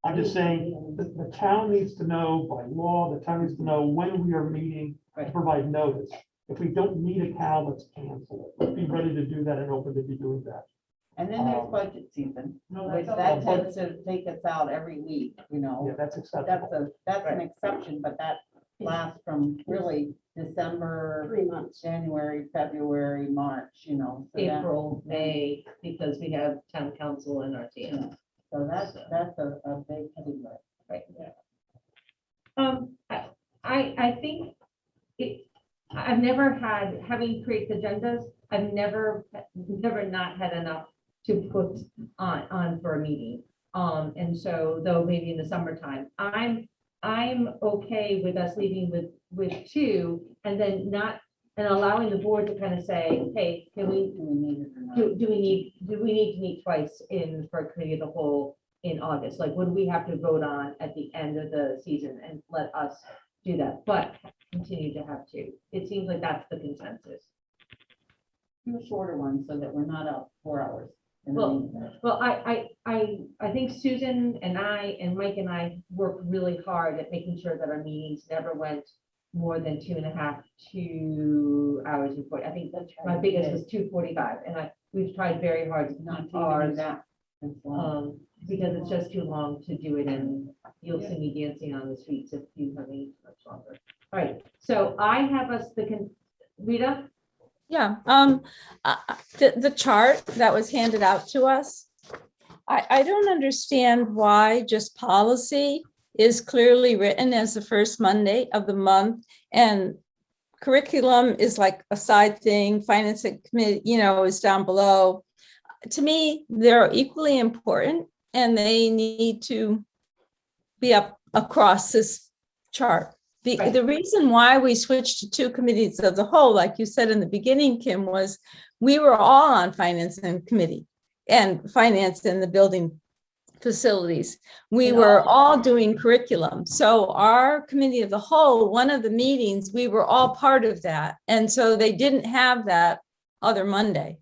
I'm just saying, the town needs to know by law, the town needs to know when we are meeting to Right. provide notice. If we don't need a cow, let's cancel it. Let's be ready to do that and open to be doing that. And then there's budget season, which all. that tends to take us out every week, you know. Yeah, that's That's acceptable. that's an exception, but that lasts from really December, 3 months. January, February, March, you know. So that- April, May, because we have town council and our team. Yeah. So that's a big heavy lift. Right. I think I've never had, having created agendas, I've never not had enough to put on for a meeting. And so, though maybe in the summertime, I'm okay with us leaving with 2 and then and allowing the board to kind of say, hey, can we, Do we need it or not? do we need to meet twice for a committee of the whole in August? Like, what do we have to vote on at the end of the season, and let us do that, but continue to have 2. It seems like that's the consensus. Do a shorter one so that we're not out 4 hours. in the Well, meeting. Well, I think Susan and I and Mike and I worked really hard at making sure that our meetings never went more than 2.5, 2 hours and 40. I think my biggest was 2:45, and we've tried very hard to Not keep to even ours, do that. It's long. because it's just too long to do it in. You'll see me dancing on the streets if you have me much longer. All right, so I have us Rita? Yeah, the chart that was handed out to us, I don't understand why just policy is clearly written as the first Monday of the month, and curriculum is like a side thing, finance and committee, is down below. To me, they're equally important, and they need to be up across this chart. Right. The reason why we switched to 2 committees of the whole, like you said in the beginning, Kim, was we were all on finance and committee and finance in the building facilities. We And were all doing curriculum. So our committee of the whole, one of the meetings, we were all part of that. And so they didn't have that other Monday.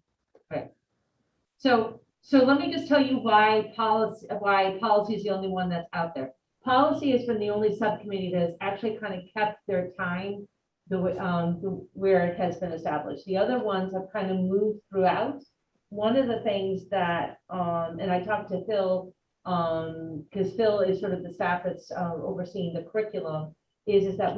So let me just tell you why policy is the only one that's out there. Policy has been the only subcommittee that has actually kind of kept their time where it has been established. The other ones have kind of moved throughout. One of the things that, and I talked to Phil, because Phil is sort of the staff that's overseeing the curriculum, is that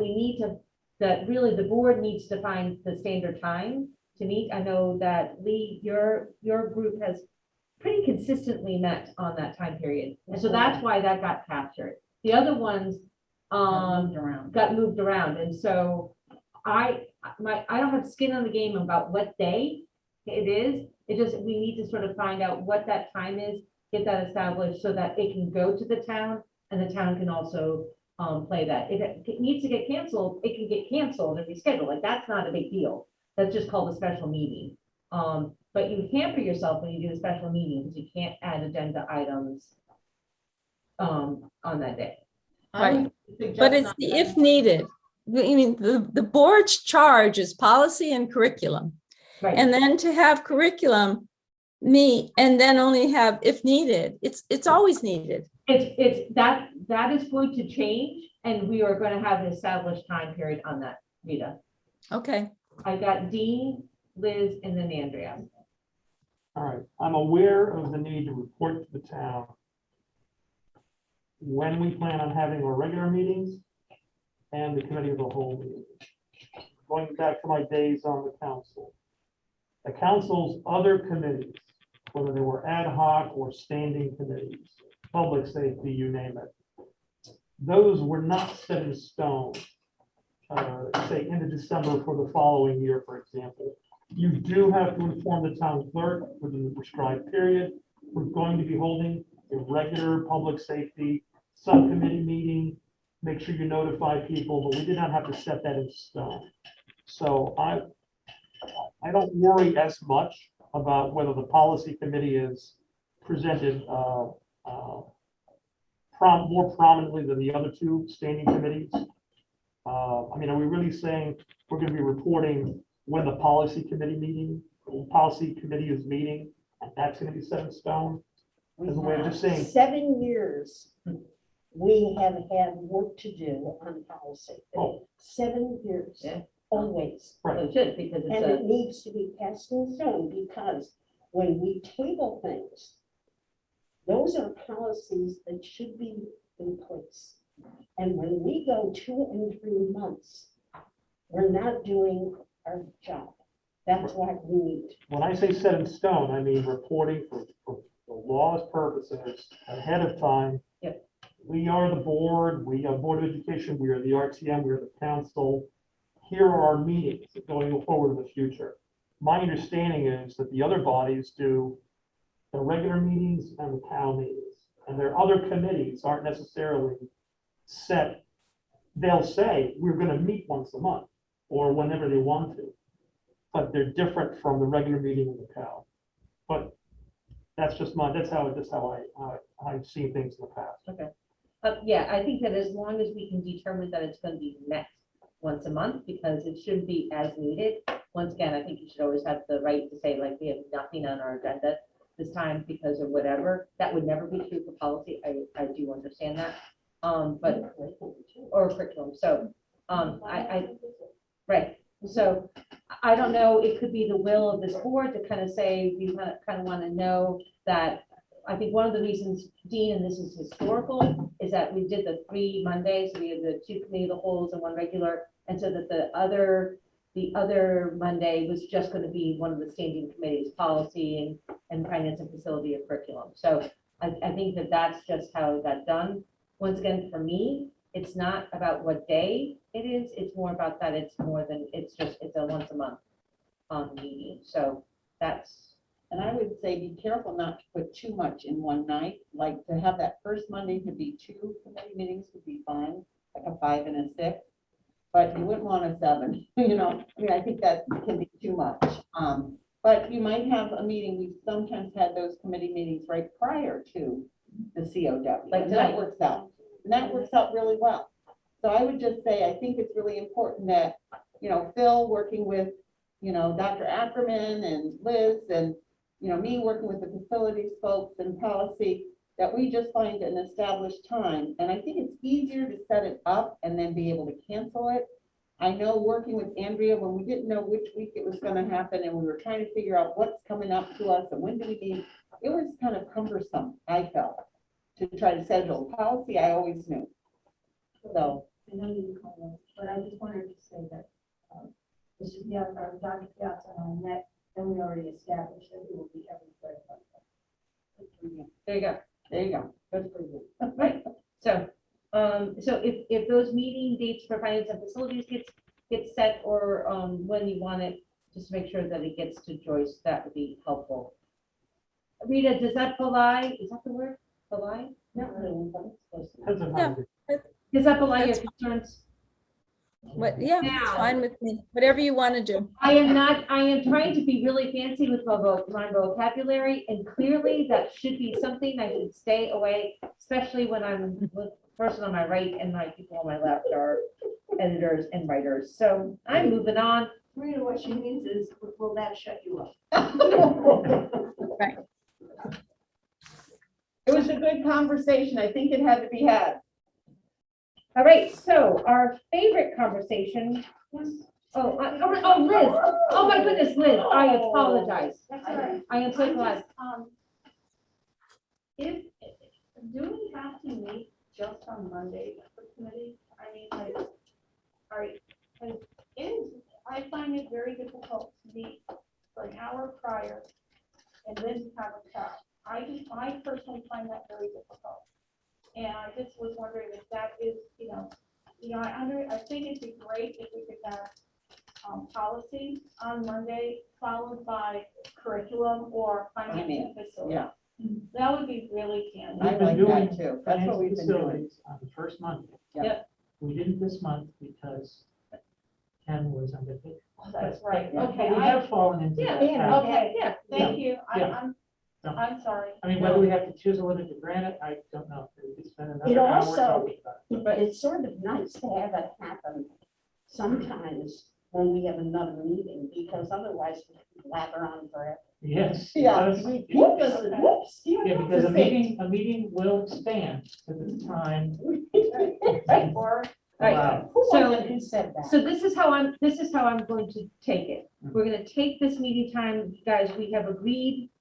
that really the board needs to find the standard time to meet. I know that Lee, your group has pretty consistently met on that time period. And so that's why that got captured. The other ones got moved around. And so I don't have skin on the game about what day it is. It just, we need to sort of find out what that time is, get that established so that it can go to the town and the town can also play that. If it needs to get canceled, it can get canceled and rescheduled. Like, that's not a big deal. That's just called a special meeting. But you hamper yourself when you do a special meeting because you can't add agenda items on that day. Right. But it's the if needed. I mean, the board's charge is policy and curriculum. Right. And then to have curriculum meet and then only have if needed, it's always needed. That is going to change, and we are going to have an established time period on that, Rita. Okay. I got Dean, Liz, and then Andrea. All right, I'm aware of the need to report to the town when we plan on having our regular meetings and the committee of the whole meeting. going back to my days on the council. The council's other committees, whether they were ad hoc or standing committees, public safety, you name it, those were not set in stone, say, into December for the following year, for example. You do have to inform the town clerk within the prescribed period. We're going to be holding a regular public safety subcommittee meeting. Make sure you notify people, but we did not have to set that in stone. So I don't worry as much about whether the policy committee is presented more prominently than the other two standing committees. I mean, are we really saying we're going to be reporting when the policy committee is meeting, and that's going to be set in stone? As a way of just saying, 7 years, we have had work to do on policy. Oh. 7 years, Yeah. always. right, It should, because And it's it a, needs to be cast in stone, because when we table things, those are policies that should be in place. And when we go 2 and 3 months, we're not doing our job. That's what we need. when I say set in stone, I mean reporting for the law's purposes ahead of time. Yep. We are the board, we are Board of Education, we are the RTM, we are the council. Here are our meetings going forward in the future. My understanding is that the other bodies do the regular meetings and the town meetings. And their other committees aren't necessarily set. They'll say, we're gonna meet once a month, or whenever they want to. But they're different from the regular meeting in the town. But that's just that's how I've seen things in the past. yeah, I think that as long as we can determine that it's gonna be met once a month, because it shouldn't be as needed. Once again, I think you should always have the right to say, like, we have nothing on our agenda this time because of whatever. That would never be true for policy. I do understand that. But, or curriculum. So, right. So I don't know, it could be the will of this board to kind of say, we kind of want to know that. I think one of the reasons, Dean, and this is historical, is that we did the 3 Mondays. We had the 2 committee of the wholes and 1 regular. And so that the other Monday was just going to be one of the standing committees, policy and finance and facility or curriculum. So I think that that's just how that's done. Once again, for me, it's not about what day it is. It's more about that it's more than, it's a once a month meeting. So that's. And I would say be careful not to put too much in one night, like to have that first Monday to be 2 committee meetings would be fine, like a 5 and a 6. But you wouldn't want a 7, you know, I mean, I think that can be too much. But you might have a meeting, we've sometimes had those committee meetings right prior to the COW. Like and that tonight. works out, and that works out really well. So I would just say, I think it's really important that, you know, Phil working with, you know, Dr. Ackerman and Liz and, you know, me working with the facilities folks and policy, that we just find an established time. And I think it's easier to set it up and then be able to cancel it. I know working with Andrea, when we didn't know which week it was going to happen and we were trying to figure out what's coming up to us and when do we need, it was kind of cumbersome, I felt, to try to schedule. Policy, I always knew. So. I know you call them, but I just wanted to say that, this is, yeah, our Dr. Piazza and I met, and we already established that it will be every third Monday. There you go. There you go. That's pretty good. Right. So, so if those meeting dates for finance and facilities gets set, or when you want it, just to make sure that it gets to Joyce, that would be helpful. Rita, does that belie? Is that the word? Belie? Not really. Depends on how Yeah. you- Does that belie your That's- concerns? Yeah, it's Now. fine with me, whatever you want to do. I am trying to be really fancy with my vocabulary, and clearly that should be something I should stay away, especially when I'm with the person on my right and my people on my left are editors and writers. So I'm moving on. Rita, what she means is, will that shut you up? Right. It was a good conversation. I think it had to be had. All right, so our favorite conversation. Oh, Liz. Oh, my goodness, Liz, I apologize. That's all right. I am so glad. If, do we have to meet just on Monday for committee? I mean, like, all right, and I find it very difficult to meet for an hour prior and then have a chat. I personally find that very difficult. And I just was wondering if that is, I think it'd be great if we could have policy on Monday, followed by curriculum or finance and facilities. Yeah, That would be really handy. I We've been like doing that too. That's what we've been doing. facilities on the first Monday. Yep. We didn't this month because Ken was on vacation. That's right. Yeah. Okay, But we have fallen into yeah, that. pattern. okay, yeah, thank you. Yeah. No. I'm sorry. I mean, whether we have to choose whether to grant it, I don't know. We could spend another It hour also- talking about it. But it's sort of nice to have it happen sometimes when we have another meeting, because otherwise we lather on forever. Yes. Yeah. because- Whoops, whoops. Yeah, because a meeting will expand to the time Or, Right. allowed. Who So- was it who said that? So this is how I'm going to take it. We're gonna take this meeting time, guys, we have agreed.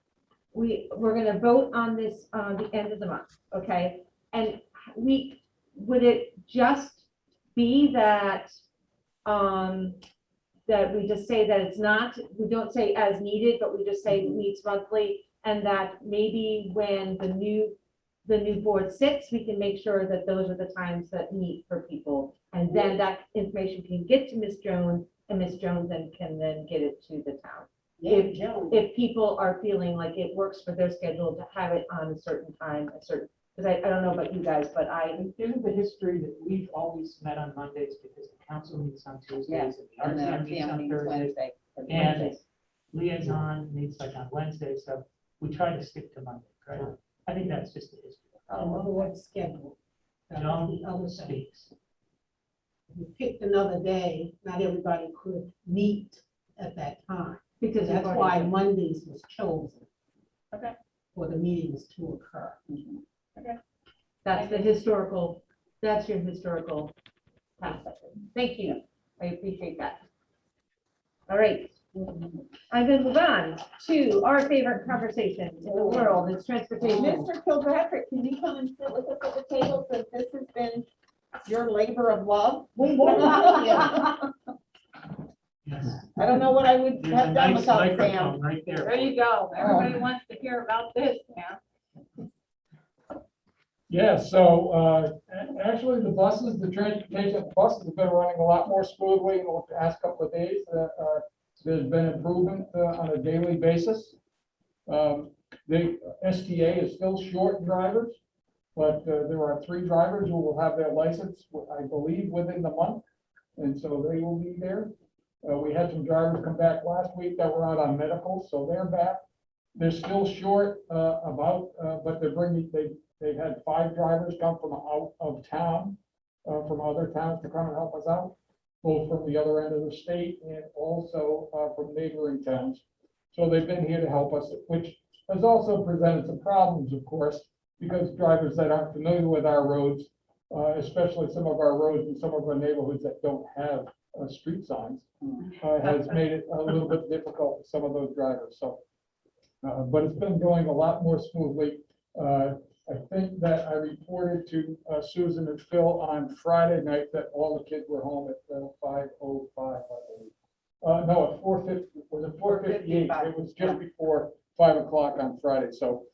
We're gonna vote on this, the end of the month, okay? And would it just be that, that we just say that it's not, we don't say as needed, but we just say it meets monthly? And that maybe when the new board sits, we can make sure that those are the times that meet for people. And then that information can get to Ms. Jones, and Ms. Jones then can get it to the town. Yeah, Joan. If people are feeling like it works for their schedule to have it on a certain time, because I don't know about you guys, but And given the history that we've always met on Mondays because the council meets on Tuesdays Yes, and and the then RTM meets on meetings Thursdays. Wednesday. And liaison meets like on Wednesday, so we try to stick to Monday, right? I think that's just the history. Otherwise schedule. Joan speaks. If we picked another day, not everybody could meet at that time. because That's we've why already- Mondays was chosen. Okay. For the meetings to occur. that's your historical aspect. Thank you. I appreciate that. All right. I'm gonna move on to our favorite conversation in the world, is transportation. Mr. Kilpatrick, can you come and sit with us at the table since this has been your labor of love? We won't have you. Yes. I don't know what I would There's a have done nice without Sam. microphone right there. there you go. Everybody wants to hear about this now. Yeah, so actually, the transportation buses have been running a lot more smoothly in the past couple of days. There's been improvement on a daily basis. The STA is still short drivers, but there are 3 drivers who will have their license, I believe, within the month, and so they will be there. We had some drivers come back last week that were out on medical, so they're back. They're still short but they've had 5 drivers come from out of town, from other towns to come and help us out, both from the other end of the state and also from neighboring towns. So they've been here to help us, which has also presented some problems, of course, because drivers that aren't familiar with our roads, especially some of our roads in some of our neighborhoods that don't have street signs, has made it a little bit difficult for some of those drivers. So, but it's been going a lot more smoothly. I think that I reported to Susan and Phil on Friday night that all the kids were home at 5:05, I believe. No, at 4:50, was it 4:58? It was just before 5 o'clock on Friday. So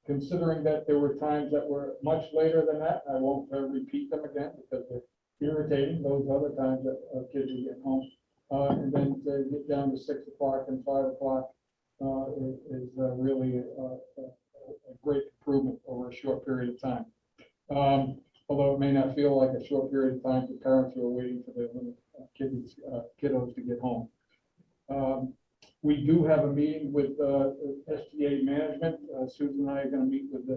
considering that there were times that were much later than that, I won't repeat them again because they're irritating, those other times that kids would get home. And then to get down to 6 o'clock and 5 o'clock is really a great improvement over a short period of time. Although it may not feel like a short period of time for parents who are waiting for their little kiddos to get home. We do have a meeting with STA management. Susan and I are going to meet with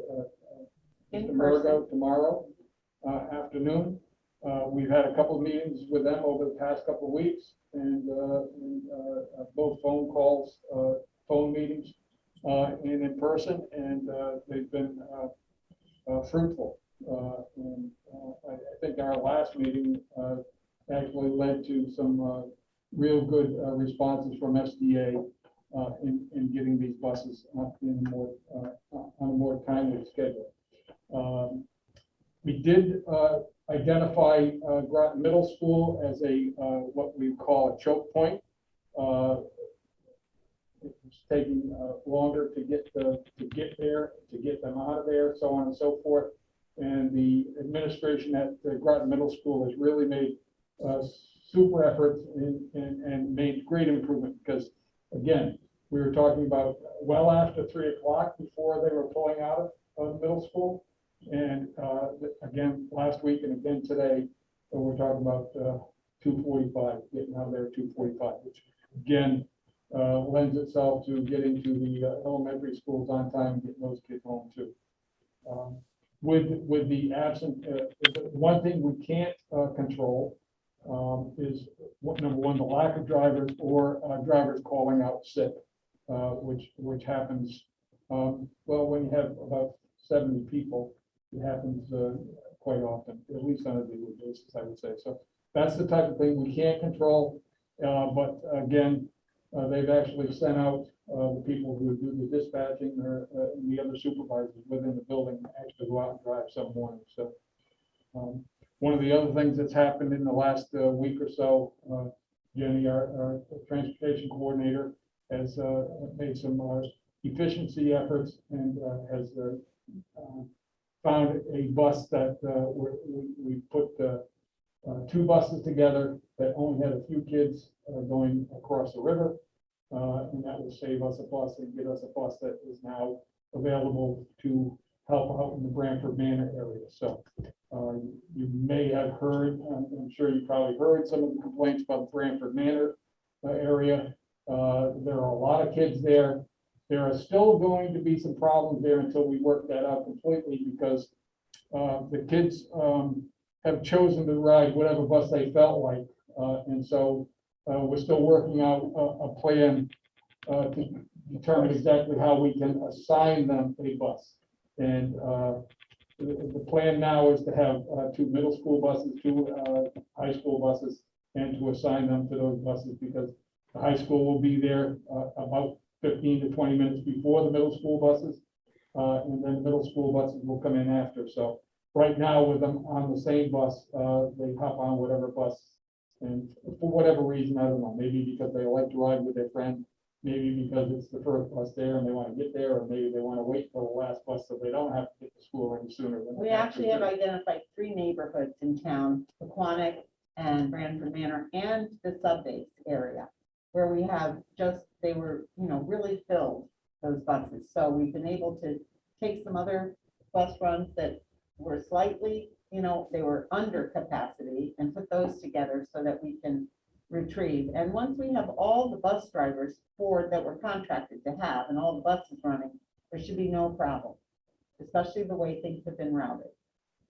Mr. Murgo tomorrow afternoon. We've had a couple of meetings with them over the past couple of weeks, and both phone calls, phone meetings, and in person, and they've been fruitful. And I think our last meeting actually led to some real good responses from SDA in getting these buses up in on a more timely schedule. We did identify Groton Middle School as a what we call a choke point. It's taking longer to get there, to get them out of there, so on and so forth. And the administration at the Groton Middle School has really made super efforts and made great improvement because, again, we were talking about well after 3 o'clock before they were pulling out of middle school. And again, last week and again today, we're talking about 2:45, getting out of there at 2:45, which again lends itself to getting to the elementary schools on time, getting those kids home too. With the absent, one thing we can't control is number one, the lack of drivers or drivers calling out sick, which happens, well, when you have about 70 people, it happens quite often, at least on a daily basis, I would say. So that's the type of thing we can't control. But again, they've actually sent out the people who do the dispatching or the other supervisors within the building to actually go out and drive some morning. So one of the other things that's happened in the last week or so, Jenny, our transportation coordinator, has made some efficiency efforts and has found a bus that we put 2 buses together that only had a few kids going across the river. And that will save us a bus and get us a bus that is now available to help out in the Branford Manor area. So you may have heard, I'm sure you probably heard some of the complaints about the Branford Manor area. There are a lot of kids there. There are still going to be some problems there until we work that out completely because the kids have chosen to ride whatever bus they felt like. And so we're still working out a plan to determine exactly how we can assign them a bus. And the plan now is to have 2 middle school buses, 2 high school buses, and to assign them to those buses because the high school will be there about 15 to 20 minutes before the middle school buses. And then the middle school buses will come in after. So right now with them on the same bus, they hop on whatever bus. And for whatever reason, I don't know, maybe because they like to ride with their friend, maybe because it's the first bus there and they want to get there, or maybe they want to wait for the last bus so they don't have to get to school any sooner. We actually have identified 3 neighborhoods in town, Pequannock and Branford Manor and the sub-base area, where we have they were, really filled, those buses. So we've been able to take some other bus runs that were slightly, they were under capacity and put those together so that we can retrieve. And once we have all the bus drivers that we're contracted to have and all the buses running, there should be no problem, especially the way things have been routed.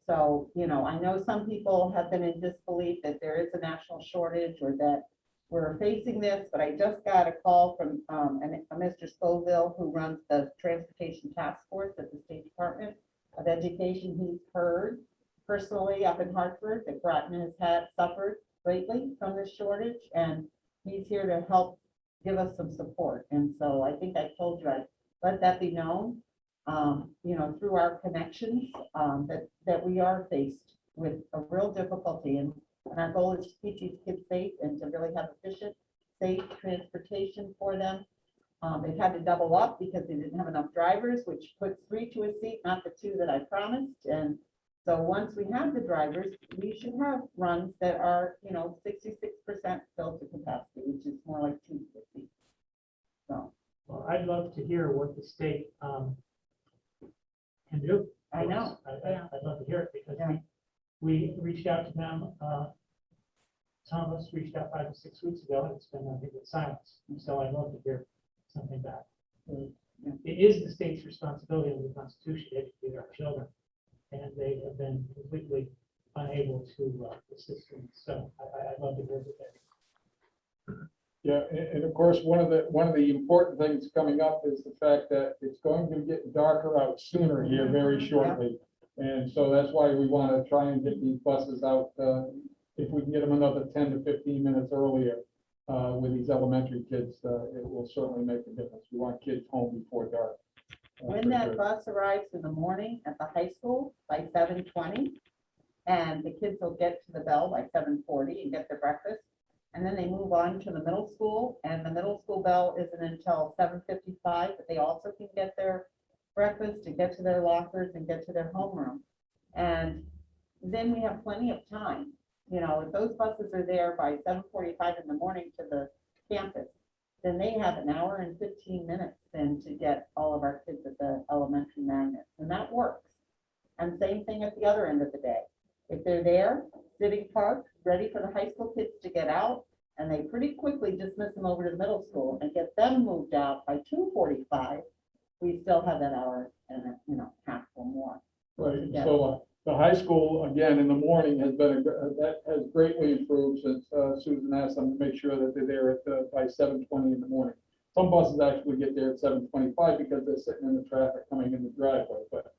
So, I know some people have been in disbelief that there is a national shortage or that we're facing this, but I just got a call from a Mr. Scoville, who runs the Transportation Task Force at the State Department of Education. He's heard personally up in Hartford that Groton has suffered greatly from this shortage, and he's here to help give us some support. And so I think I told you I'd let that be known, through our connections, that we are faced with a real difficulty. And our goal is to keep these kids safe and to really have efficient, safe transportation for them. They've had to double up because they didn't have enough drivers, which puts 3 to a seat, not the 2 that I promised. And so once we have the drivers, we should have runs that are, 66% filled to capacity, which is more like 2 to a seat. So. Well, I'd love to hear what the state can do. I know. I'd love to hear it because Yeah. we reached out to them. Some of us reached out 5 to 6 weeks ago, and it's been nothing but silence. And so I'd love to hear something back. Yeah. It is the state's responsibility under the Constitution to educate our children, and they have been completely unable to assist them. So I'd love to hear what they. Yeah, and of course, one of the important things coming up is the fact that it's going to get darker out sooner here very shortly. And so that's why we want to try and get these buses out, if we can get them another 10 to 15 minutes earlier with these elementary kids, it will certainly make a difference. We want kids home before dark. When that bus arrives in the morning at the high school by 7:20, and the kids will get to the bell by 7:40 and get their breakfast, and then they move on to the middle school, and the middle school bell isn't until 7:55, but they also can get their breakfast and get to their lockers and get to their homeroom. And then we have plenty of time. You know, if those buses are there by 7:45 in the morning to the campus, then they have an hour and 15 minutes then to get all of our kids at the elementary magnets, and that works. And same thing at the other end of the day. If they're there, sitting parked, ready for the high school kids to get out, and they pretty quickly dismiss them over to the middle school and get them moved out by 2:45, we still have that hour and, half or more. Right, Yeah. so the high school, again, in the morning has been, that has greatly improved since Susan asked them to make sure that they're there at, by 7:20 in the morning. Some buses actually get there at 7:25 because they're sitting in the traffic coming in the driveway, but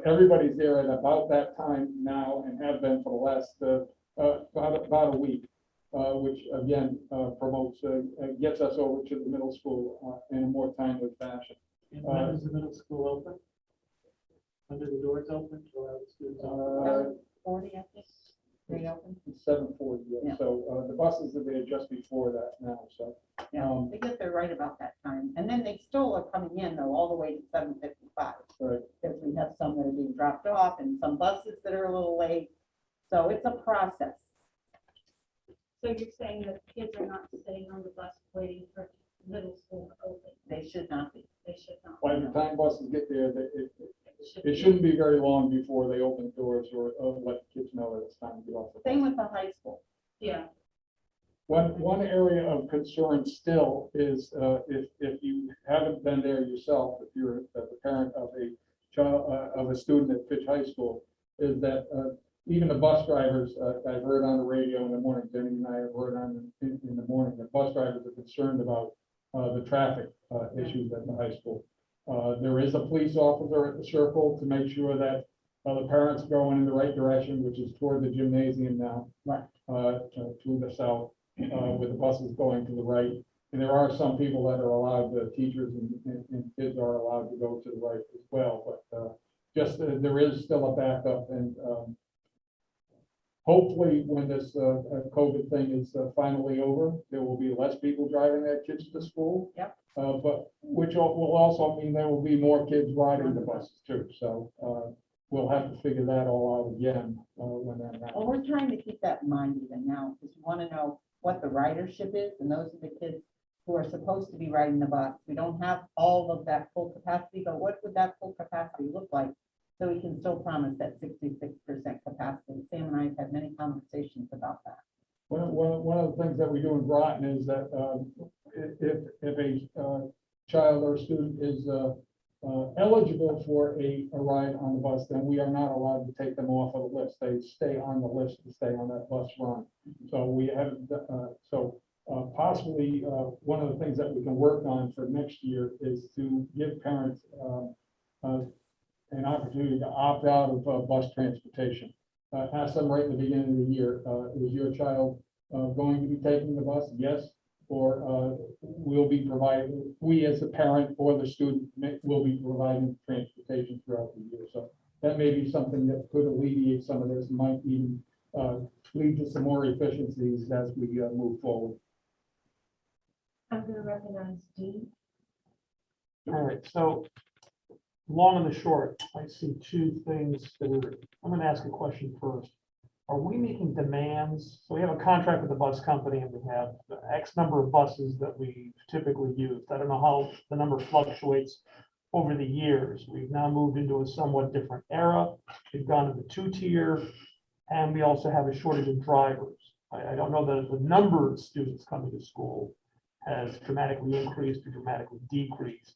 everybody's there at about that time now and have been for the last, about a week, which again, promotes, gets us over to the middle school in a more timely fashion. And when is the middle school open? When do the doors open? To allow the students on? 7:40, I think, they open. 7:40, Yeah. so the buses are there just before that now, so. Yeah, they get there right about that time. And then they still are coming in though, all the way to 7:55. Right. Because we have some that are being dropped off and some buses that are a little late. So it's a process. So you're saying that kids are not sitting on the bus waiting for middle school to open? They should not be. They should not. By the time buses get there, should it shouldn't be very long before they open doors or let the kids know that it's time to get off the Same bus. with the high school. Yeah. One area of concern still is if you haven't been there yourself, if you're the parent of a child, of a student at Fitch High School, is that even the bus drivers, I've heard on the radio in the morning, Jenny and I have heard on in the morning, the bus drivers are concerned about the traffic issues at the high school. There is a police officer at the circle to make sure that the parents are going in the right direction, which is toward the gymnasium now, Right. To the south, with the buses going to the right. And there are some people that are allowed, the teachers and kids are allowed to go to the right as well, but just there is still a backup, and hopefully when this COVID thing is finally over, there will be less people driving their kids to school. Yep. But which will also mean there will be more kids riding the buses too, so we'll have to figure that all out again when that happens. Well, we're trying to keep that in mind even now, because we want to know what the ridership is, and those are the kids who are supposed to be riding the bus. We don't have all of that full capacity, but what would that full capacity look like? So we can still promise that 66% capacity. Sam and I have had many conversations about that. One of the things that we do in Groton is that if a child or student is eligible for a ride on the bus, then we are not allowed to take them off of the list. They stay on the list to stay on that bus run. So we have, possibly one of the things that we can work on for next year is to give parents an opportunity to opt out of bus transportation. Ask them right in the beginning of the year, is your child going to be taking the bus? Yes. Or will be providing, we as a parent or the student will be providing transportation throughout the year. So that may be something that could alleviate some of this, might even lead to some more efficiencies as we move forward. I'm going to recognize Dean. All right, so long and the short, I see two things that are, I'm gonna ask a question first. Are we making demands? So we have a contract with the bus company and we have X number of buses that we typically use. I don't know how the number fluctuates over the years. We've now moved into a somewhat different era. We've gone to the two-tier, and we also have a shortage of drivers. I don't know that the number of students coming to school has dramatically increased or dramatically decreased.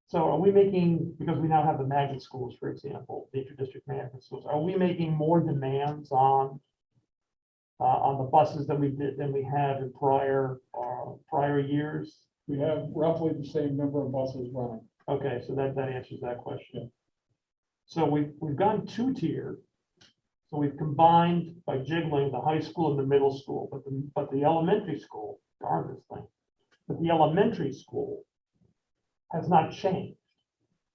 So are we making, because we now have the magnet schools, for example, the inter-district magnet schools, are we making more demands on the buses than we did, than we had in prior years? We have roughly the same number of buses running. Okay, so that answers that question. So we've gone two-tier. So we've combined by jiggling the high school and the middle school, but the elementary school, darn this thing, but the elementary school has not changed.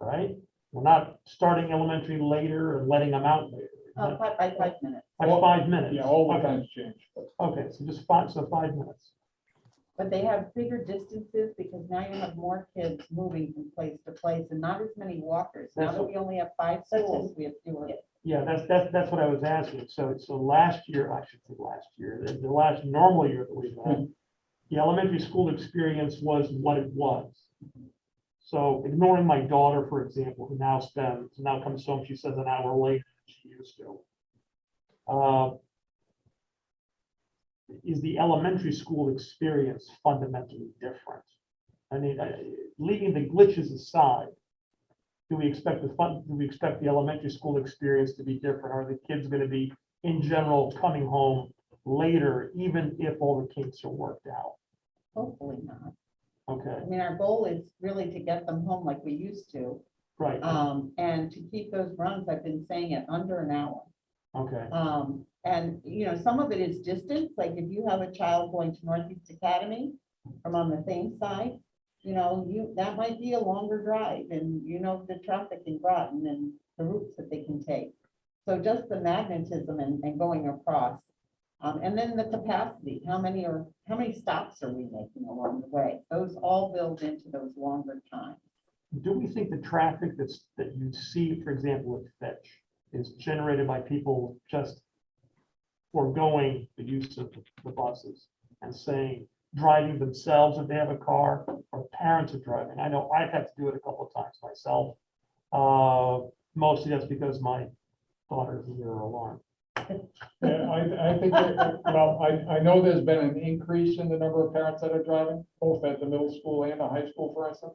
right? We're not starting elementary later and letting them out later. By 5 minutes. By 5 minutes. Yeah, all the Okay. times change. Okay, so just 5 minutes. But they have bigger distances because now you have more kids moving from place to place and not as many walkers. Now that we only have 5 schools, we have fewer. Yeah, that's what I was asking. So last year, I should say last year, the last normal year that we've had, the elementary school experience was what it was. So ignoring my daughter, for example, who now comes home, she says an hour later than she used to. Is the elementary school experience fundamentally different? I mean, leaving the glitches aside, do we expect the elementary school experience to be different? Are the kids going to be, in general, coming home later, even if all the kinks are worked out? Hopefully not. Okay, I mean, our goal is really to get them home like we used to. right, And to keep those runs, I've been saying it under an hour. okay, And, you know, some of it is distance, like if you have a child going to Northeast Academy from on the same side, you know, that might be a longer drive and you know, the traffic in Groton and the routes that they can take. So just the magnetism and going across. And then the capacity, how many stops are we making along the way? Those all build into those longer times. do we think the traffic that you see, for example, at Fetch, is generated by people just foregoing the use of the buses and saying, driving themselves if they have a car, or parents are driving? I know I've had to do it a couple of times myself. Mostly that's because my daughter's zero alarm. Yeah, I think, well, I know there's been an increase in the number of parents that are driving, both at the middle school and the high school, for instance.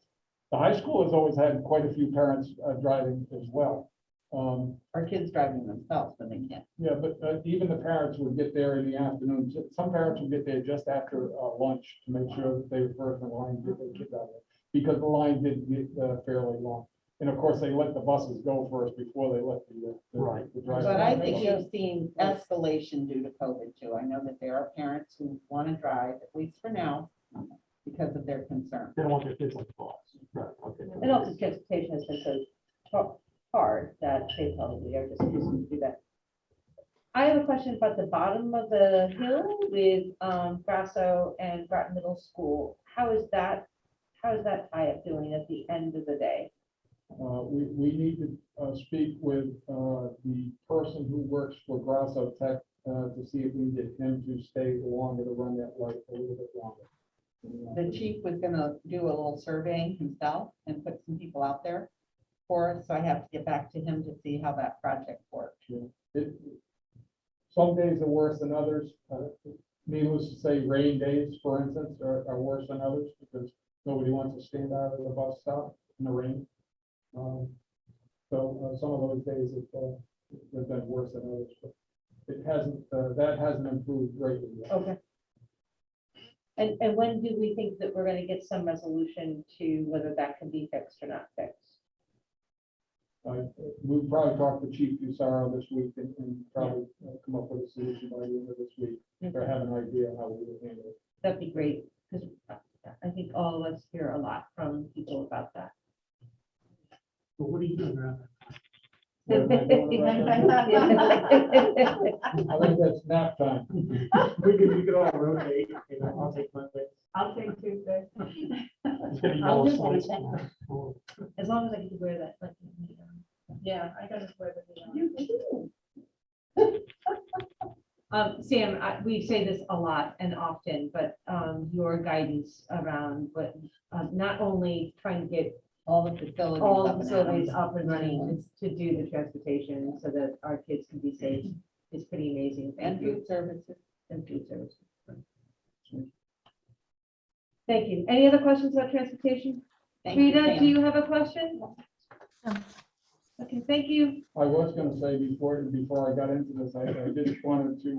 The high school has always had quite a few parents driving as well. Our kids driving themselves when they can't. Yeah, but even the parents would get there in the afternoon. Some parents would get there just after lunch to make sure that they were first in line to get their kids out there, because the line did get fairly long. And of course, they let the buses go first before they let the Right. the drivers. But I think you've seen escalation due to COVID too. I know that there are parents who want to drive, at least for now, because of their concern. They don't want their kids on the bus. Right, okay. And also transportation has been so hard that they probably are just choosing to do that. I have a question about the bottom of the hill with Grasso and Groton Middle School. How is that tie-up doing at the end of the day? We need to speak with the person who works for Grasso Tech to see if we can get him to stay longer, to run that light a little bit longer. The chief was gonna do a little surveying himself and put some people out there for us, so I have to get back to him to see how that project worked. Some days are worse than others. Needless to say, rain days, for instance, are worse than others because nobody wants to stand out at the bus stop in the rain. So some of those days have been worse than others, but that hasn't improved greatly yet. Okay. And when do we think that we're gonna get some resolution to whether that can be fixed or not fixed? We'll probably talk to Chief Usaro this week and probably come up with a solution by the end of this week, or have an idea how we will handle it. That'd be great, because I think all of us hear a lot from people about that. But what are you doing around What am I doing about that? I think that's nap time. We could all rotate, you know, I'll take Monday. I'll take Tuesday. It's gonna be I'll yellow just slides. As long as I get to wear that. Like, Yeah, I gotta wear the. you do. Sam, we say this a lot and often, but your guidance around what, not only trying to get All the facilities. all up the and facilities running. up and running, is to do the transportation so that our kids can be safe, is pretty amazing. And Thank you. food services. And food services. Thank you. Any other questions about transportation? Thank you, Rita, Sam. do you have a question? Okay, thank you. I was gonna say before I got into this, I just wanted to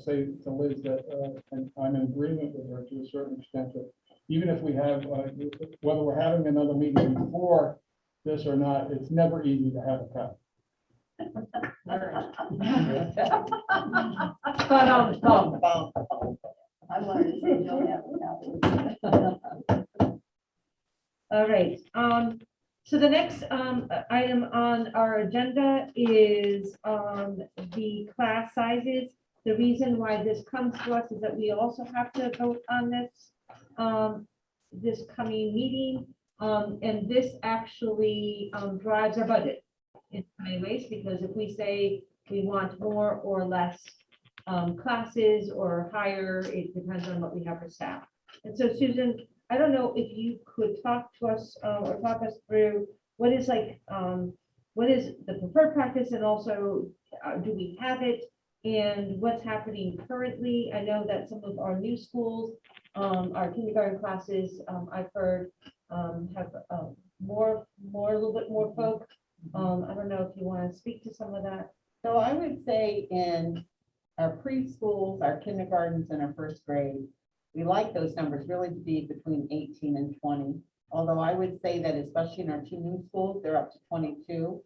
say to Liz that and I'm in agreement with her to a certain extent, that even if we have, whether we're having another meeting before this or not, it's never easy to have a cut. I wanted to say, don't have to. All right, So the next item on our agenda is the class sizes. The reason why this comes to us is that we also have to vote on this coming meeting. And this actually drives our budget in many ways, because if we say we want more or less classes or higher, it depends on what we have for staff. And so Susan, I don't know if you could talk to us or talk us through what is what is the preferred practice, and also do we have it, and what's happening currently? I know that some of our new schools, our kindergarten classes, I've heard have a little bit more folk. I don't know if you want to speak to some of that. So I would say in our preschools, our kindergartens, and our first grade, we like those numbers really to be between 18 and 20. Although I would say that especially in our two new schools, they're up to 22.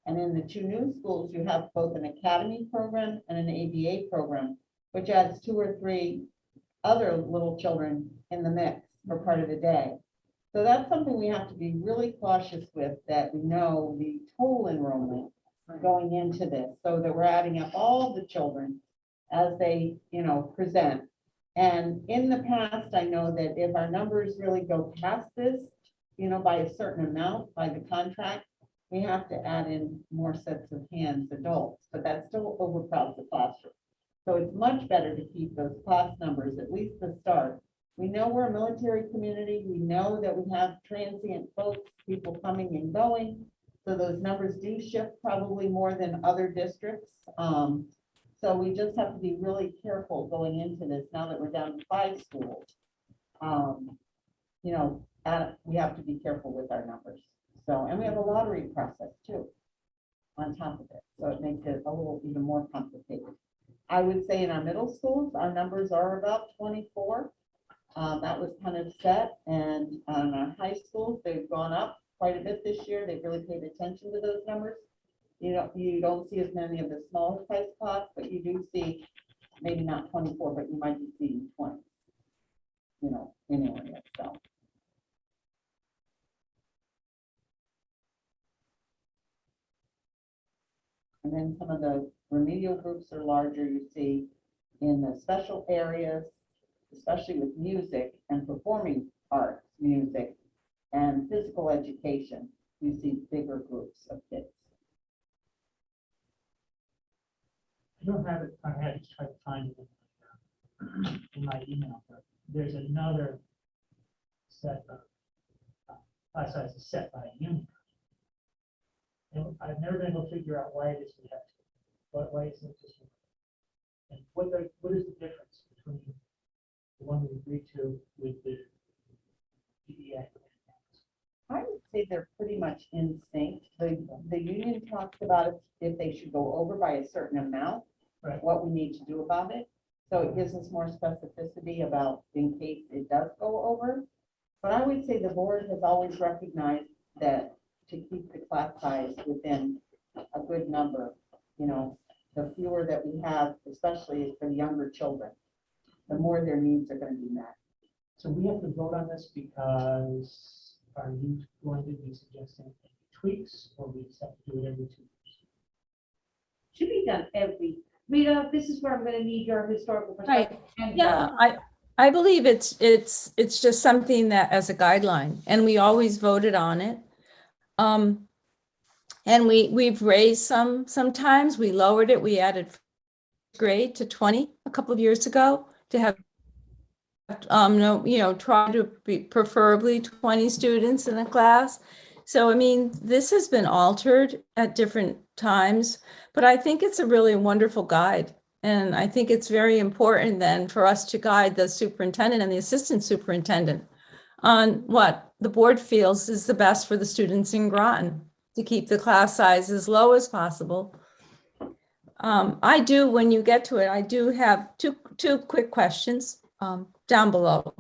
And in the two new schools, you have both an academy program and an ABA program, which adds 2 or 3 other little children in the mix for part of the day. So that's something we have to be really cautious with, that we know the total enrollment going into this, so that we're adding up all the children as they, present. And in the past, I know that if our numbers really go past this, by a certain amount, by the contract, we have to add in more sets of hands, adults, but that still overcrowds the classroom. So it's much better to keep those class numbers, at least the start. We know we're a military community. We know that we have transient folks, people coming and going. So those numbers do shift probably more than other districts. So we just have to be really careful going into this now that we're down to 5 schools. We have to be careful with our numbers. So, and we have a lottery process too on top of it. So it makes it a little even more complicated. I would say in our middle schools, our numbers are about 24. That was kind of set. And on our high schools, they've gone up quite a bit this year. They've really paid attention to those numbers. You don't see as many of the smaller size class, but you do see maybe not 24, but you might be seeing 20, in areas. So. And then some of the remedial groups are larger, you see in the special areas, especially with music and performing arts, music and physical education, you see bigger groups of kids. I don't have it, I had to try to find it in my email, but there's another set of class sizes set by a union. And I've never been able to figure out why it is we have to, why isn't it just, and what is the difference between the one we agreed to with the GEA? I would say they're pretty much in sync. The union talks about if they should go over by a certain amount, right, what we need to do about it. So it gives us more specificity about in case it does go over. But I would say the board has always recognized that to keep the class size within a good number, the fewer that we have, especially for the younger children, the more their needs are going to be met. So we have to vote on this because are you going to be suggesting any tweaks, or we just have to do it every 2 years? Should be done every, Rita, this is where I'm gonna need your historical Right. perspective. And Yeah, I believe it's just something that as a guideline, and we always voted on it. And we've raised sometimes we lowered it. We added grade to 20 a couple of years ago to have try to be preferably 20 students in a class. So I mean, this has been altered at different times, but I think it's a really wonderful guide. And I think it's very important then for us to guide the superintendent and the assistant superintendent on what the board feels is the best for the students in Groton, to keep the class size as low as possible. I do, when you get to it, I do have two quick questions down below.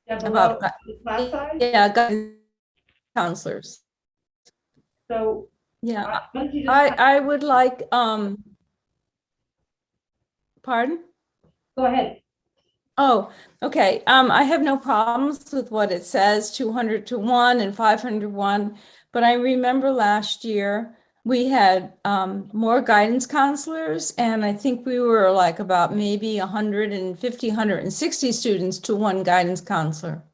down below About, the class size, yeah, guidance counselors. so. Yeah, why don't you just I would like, pardon? Go ahead. Oh, okay. I have no problems with what it says, 200 to 1 and 500 to 1. But I remember last year we had more guidance counselors, and I think we were like about maybe 150, 160 students to one guidance counselor.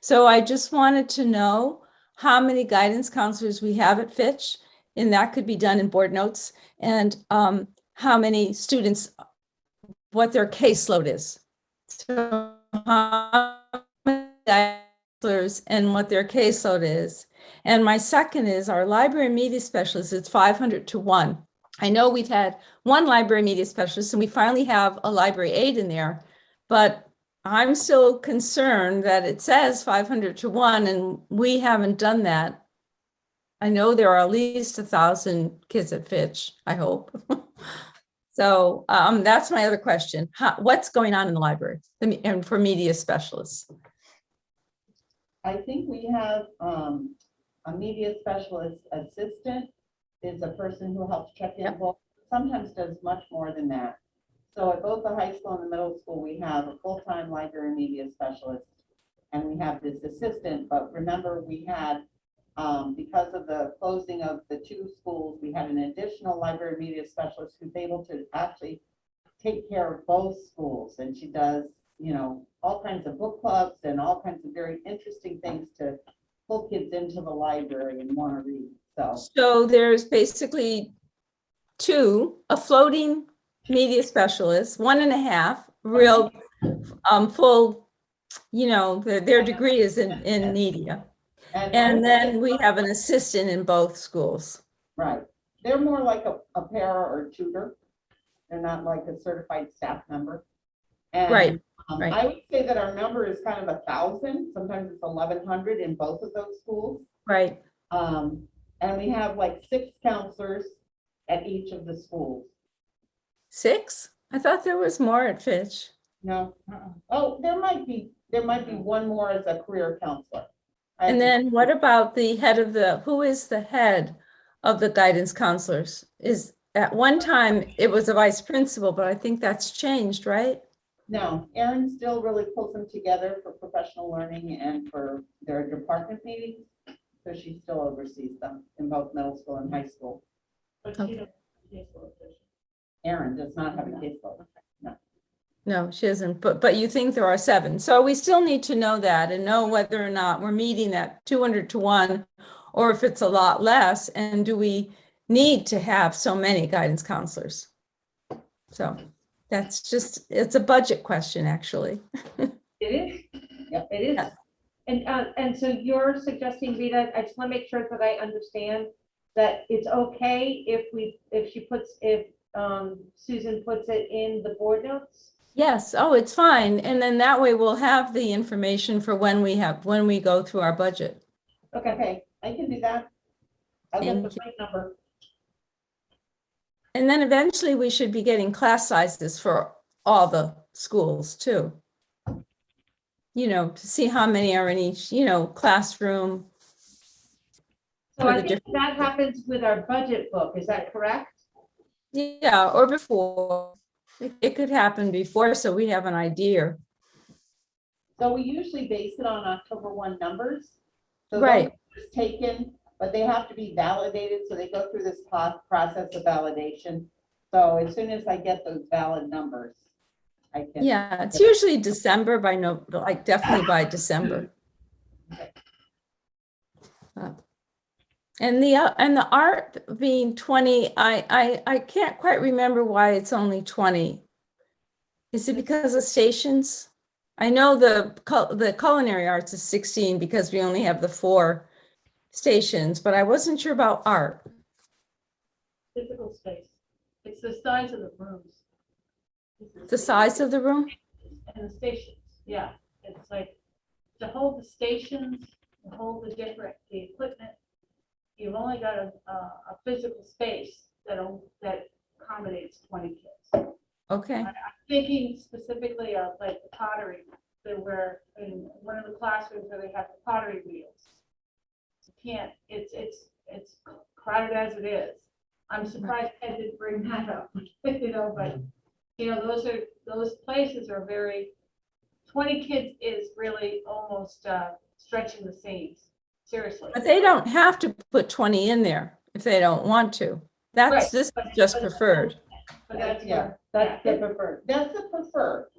So I just wanted to know how many guidance counselors we have at Fitch, and that could be done in board notes, and how many students, what their caseload is. So how many counselors and what their caseload is. And my second is our library media specialist, it's 500 to 1. I know we've had one library media specialist and we finally have a library aide in there, but I'm still concerned that it says 500 to 1 and we haven't done that. I know there are at least 1,000 kids at Fitch, I hope. So that's my other question. What's going on in the library and for media specialists? I think we have a media specialist assistant is a person who helps check in books, sometimes does much more than that. So at both the high school and the middle school, we have a full-time library media specialist, and we have this assistant. But remember, we had, because of the closing of the two schools, we had an additional library media specialist who's able to actually take care of both schools. And she does, you know, all kinds of book clubs and all kinds of very interesting things to pull kids into the library and want to read. So there's basically two, a floating media specialist, 1.5 real full, you know, their degree is in media. And then we have an assistant in both schools. Right. They're more like a para or tutor. They're not like a certified staff member. And Right. I would say that our number is kind of 1,000. Sometimes it's 1,100 in both of those schools. Right. And we have like 6 counselors at each of the schools. 6? I thought there was more at Fitch. No. Oh, there might be one more as a career counselor. And then what about the head of who is the head of the guidance counselors? Is at one time it was a vice principal, but I think that's changed, right? No, Erin still really pulls them together for professional learning and for their department meetings. So she still oversees them in both middle school and high school. But she doesn't have a caseload, does she? Erin does not have a caseload. No, she isn't, but you think there are 7. So we still need to know that and know whether or not we're meeting that 200 to 1, or if it's a lot less, and do we need to have so many guidance counselors? So that's just, it's a budget question, actually. It is? Yeah, it is. Yeah. And so you're suggesting, Rita, I just want to make sure that I understand that it's okay if Susan puts it in the board notes? Yes, oh, it's fine. And then that way we'll have the information for when we go through our budget. Okay, I can do that. I'll get the Thank right number. And then eventually we should be getting class sizes for all the schools too. You know, to see how many are in each, you know, classroom. So for I the think that happens with our budget book, is that correct? Yeah, or before. It could happen before, so we have an idea. So we usually base it on October 1 numbers. So Right. those are taken, but they have to be validated. So they go through this process of validation. So as soon as I get those valid numbers, I can. Yeah, it's usually December like definitely by December. And the art being 20, I can't quite remember why it's only 20. Is it because of stations? I know the culinary arts is 16 because we only have the 4 stations, but I wasn't sure about art. Physical space. It's the size of the rooms. The size of the room? And the stations, yeah. It's like to hold the stations, to hold the equipment. You've only got a physical space that accommodates 20 kids. Okay. I'm thinking specifically of like the pottery, where in one of the classrooms where they have the pottery wheels. You can't, it's crowded as it is. I'm surprised Ed didn't bring that up, you know, but you know, those places are very 20 kids is really almost stretching the seams, seriously. But they don't have to put 20 in there if they don't want to. That's, Right, this is but- just but- preferred. But that's Yeah, where, that's yeah, the preferred, that's the preferred.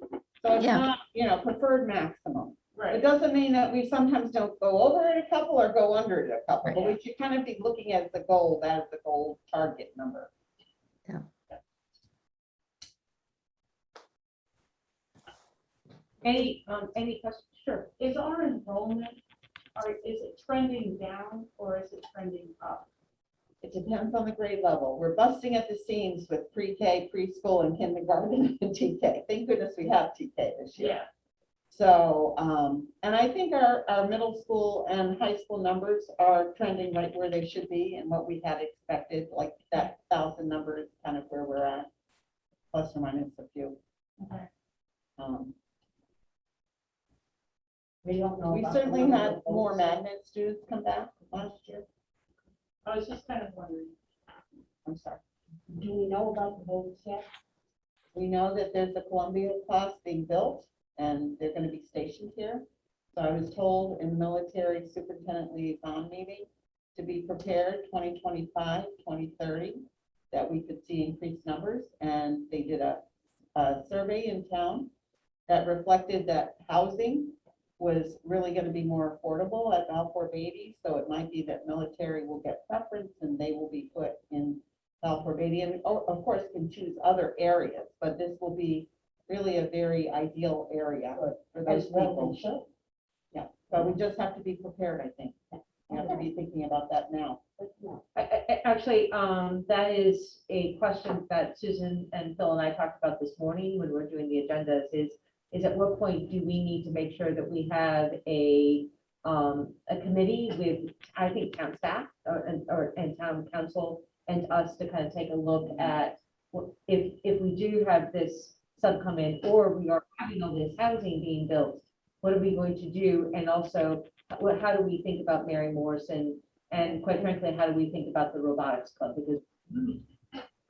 So it's Yeah. not, preferred maximum. It right. doesn't mean that we sometimes don't go over it a couple or go under it a couple, but we should kind of be looking at the goal, as the goal target number. Any questions? Sure. Is our enrollment, or is it trending down or is it trending up? It depends on the grade level. We're busting at the seams with pre-K, preschool, and kindergarten and TK. Thank goodness we have TK this year. Yeah. So, and I think our middle school and high school numbers are trending right where they should be and what we had expected, like that 1,000 number is kind of where we're at, plus or minus a few. Okay. We don't know. We about the certainly number had of more folks. magnet students come back last year. I was just kind of wondering. I'm sorry. Do we know about the votes yet? We know that there's a Columbia class being built and they're going to be stationed here. So I was told in the military superintendent liaison meeting to be prepared 2025, 2030, that we could see increased numbers. And they did a survey in town that reflected that housing was really going to be more affordable at Balfour Beatty. So it might be that military will get preference and they will be put in Balfour Beatty, and of course can choose other areas, but this will be really a very ideal area for those As well, people. they should. Yeah, so we just have to be prepared, I think. We have to be thinking about that now. But no. Actually, that is a question that Susan and Phil and I talked about this morning when we were doing the agendas is at what point do we need to make sure that we have a committee with, I think, town staff and town council and us to kind of take a look at if we do have this sub come in, or we are having all this housing being built, what are we going to do? And also, how do we think about Mary Morrison? And quite frankly, how do we think about the robotics club? Because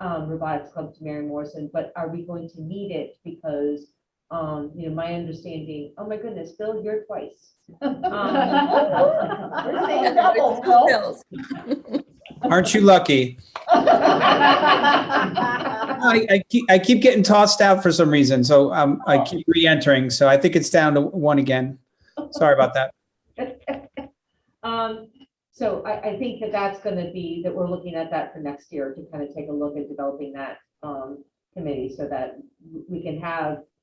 robotics club to Mary Morrison, but are we going to need it? Because my understanding, oh my goodness, Bill, you're twice. We're seeing doubles, Phil. Bills. Aren't you lucky? I keep getting tossed out for some reason, so I keep re-entering. So I think it's down to one again. Sorry about that. So I think that's going to be, that we're looking at that for next year to kind of take a look at developing that committee so that we can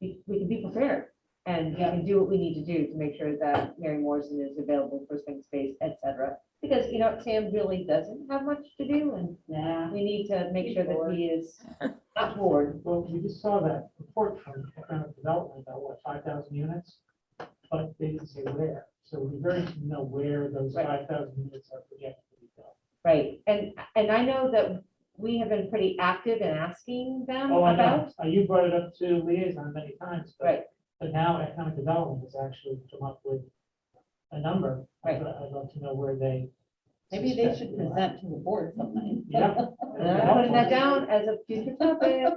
be prepared and we can do what we need to do to make sure that Mary Morrison is available for swing space, et cetera. Because, Sam really doesn't have much to do and we need to make sure that he is not bored. Well, we just saw that report from economic development about 5,000 units, but they didn't say where. So we very interested to know where those Right. 5,000 units are projected to be built. Right, and I know that we have been pretty active in asking them Oh, I know. about. You brought it up to liaison many times, Right, but now economic development has actually come up with a number. Right. I'd love to know where they. Maybe they suspect should we are. present to the board sometime. Yeah. I'm putting that down as a future topic.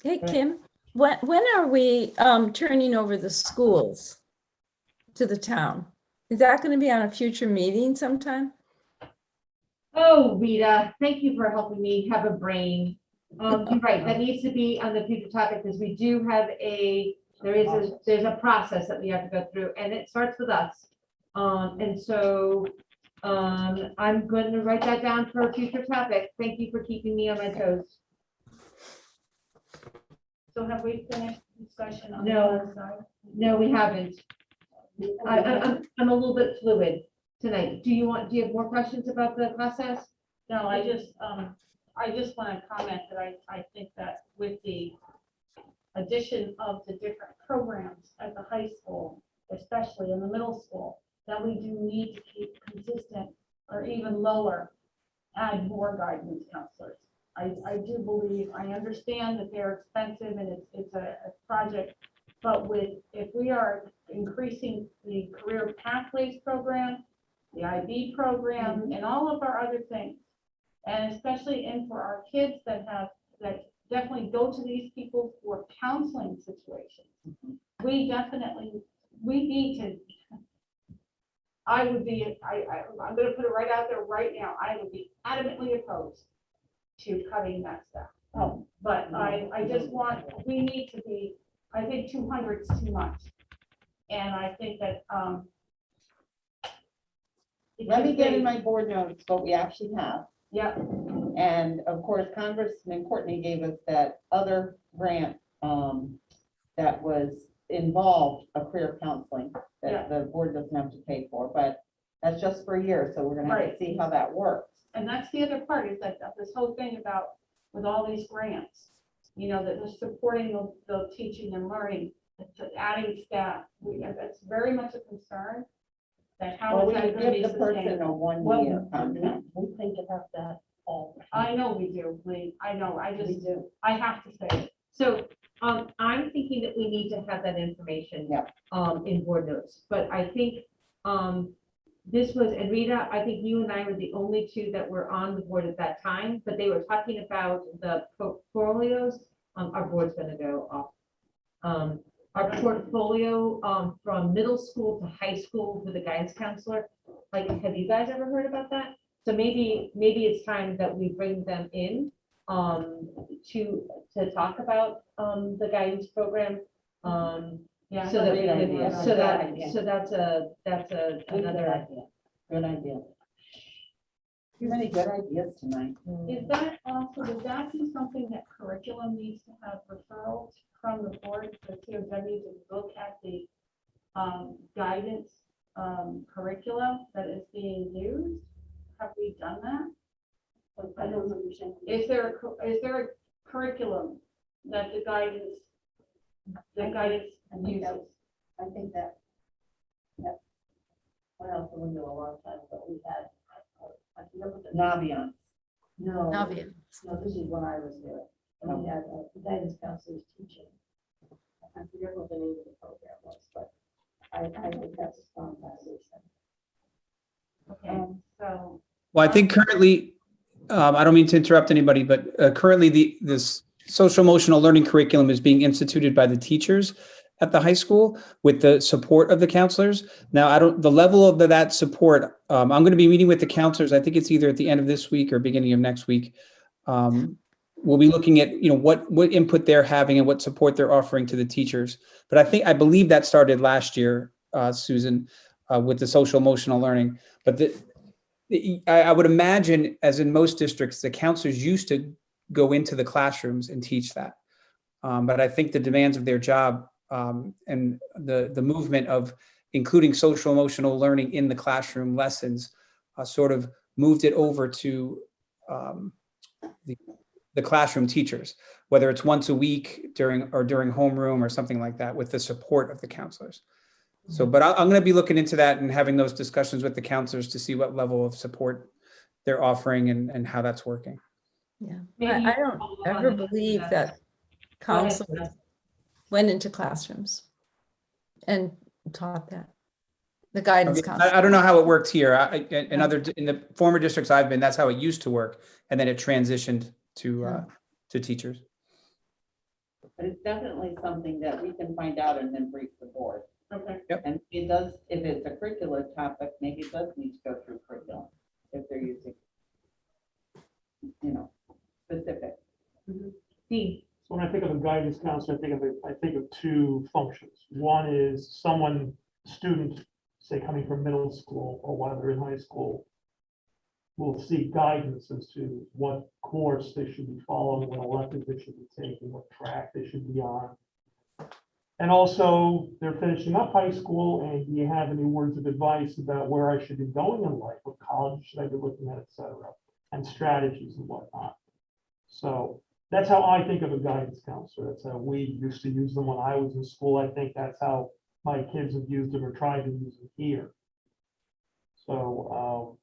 Hey, Kim, when are we turning over the schools to the town? Is that going to be on a future meeting sometime? Oh, Rita, thank you for helping me have a brain. You're right, that needs to be on the future topic because we do have there's a process that we have to go through and it starts with us. And so I'm going to write that down for a future topic. Thank you for keeping me on my toes. So have we finished discussion on the No. other side? No, we haven't. I'm a little bit fluid tonight. Do you have more questions about the process? No, I just want to comment that I think that with the addition of the different programs at the high school, especially in the middle school, that we do need to keep consistent or even lower, add more guidance counselors. I do believe, I understand that they're expensive and it's a project, but if we are increasing the career pathways program, the IB program, and all of our other things, and especially for our kids that definitely go to these people for counseling situations. we definitely, we need to, I'm gonna put it right out there right now, I would be adamantly opposed to cutting that stuff. Oh, But I just want, we need to be, I think 200 is too much. And I think that, Let me get in my board notes what we actually have. yeah, And of course, Congressman Courtney gave us that other grant that was involved a career counseling Yeah. that the board doesn't have to pay for, but that's just for a year, so we're gonna have to Right. see how that works. and that's the other part, is that this whole thing about, with all these grants, you know, that they're supporting the teaching and learning, adding staff, that's very much a concern. That how Well, is we that gonna be give the person sustainable? a one-year contract. we think about that all the time. I know we do, I know, I We just, do. I have to say it. So, I'm thinking that we need to have that information. Yep. In board notes, but I think, this was, and Rita, I think you and I were the only two that were on the board at that time, but they were talking about the portfolios. Our board's gonna go off. Our portfolio, from middle school to high school with a guidance counselor, like, have you guys ever heard about that? So maybe it's time that we bring them in, to talk about, the guidance program. Yeah. So that we Great can, idea. so that, Good idea. so that's another. Good idea. Too many good ideas tonight. Is that also, would that be something that curriculum needs to have referrals from the board, the TOW, to look at the guidance curriculum that is being used? Have we done that? I don't understand. Is there a curriculum that the guidance I think uses? I think that went out the window a long time ago. We had, I forget what the. Naviance. No, Navia. no, this is when I was there. And we had guidance counselors teaching. I forget what the name of the program was, but I think that's a strong foundation. Okay, so, Well, I think currently, I don't mean to interrupt anybody, but currently this social emotional learning curriculum is being instituted by the teachers at the high school with the support of the counselors. Now, the level of that support, I'm going to be meeting with the counselors. I think it's either at the end of this week or beginning of next week. We'll be looking at, what input they're having and what support they're offering to the teachers. But I believe that started last year, Susan, with the social emotional learning. But I would imagine, as in most districts, the counselors used to go into the classrooms and teach that. But I think the demands of their job and the movement of including social emotional learning in the classroom lessons sort of moved it over to the classroom teachers, whether it's once a week during homeroom or something like that, with the support of the counselors. So, but I'm going to be looking into that and having those discussions with the counselors to see what level of support they're offering and how that's working. Yeah, Maybe I you don't follow up ever on that. believe that Go ahead, counselors Steph. went into classrooms and taught that. The guidance Okay, counselor. I don't know how it works here. In the former districts I've been, that's how it used to work, and then it transitioned to teachers. But it's definitely something that we can find out and then brief the board. okay. And it does, if it's a curricular topic, maybe it does need to go through curriculum if they're using, specific. Dean, So when I think of a guidance counselor, I think of two functions. One is student, say coming from middle school or while they're in high school, will seek guidance as to what course they should be following, what elective they should be taking, what track they should be on. And also, they're finishing up high school, and do you have any words of advice about where I should be going in life? What college should I be looking at, et cetera, and strategies and whatnot. So that's how I think of a guidance counselor. That's how we used to use them when I was in school. I think that's how my kids have used them or tried to use them here. So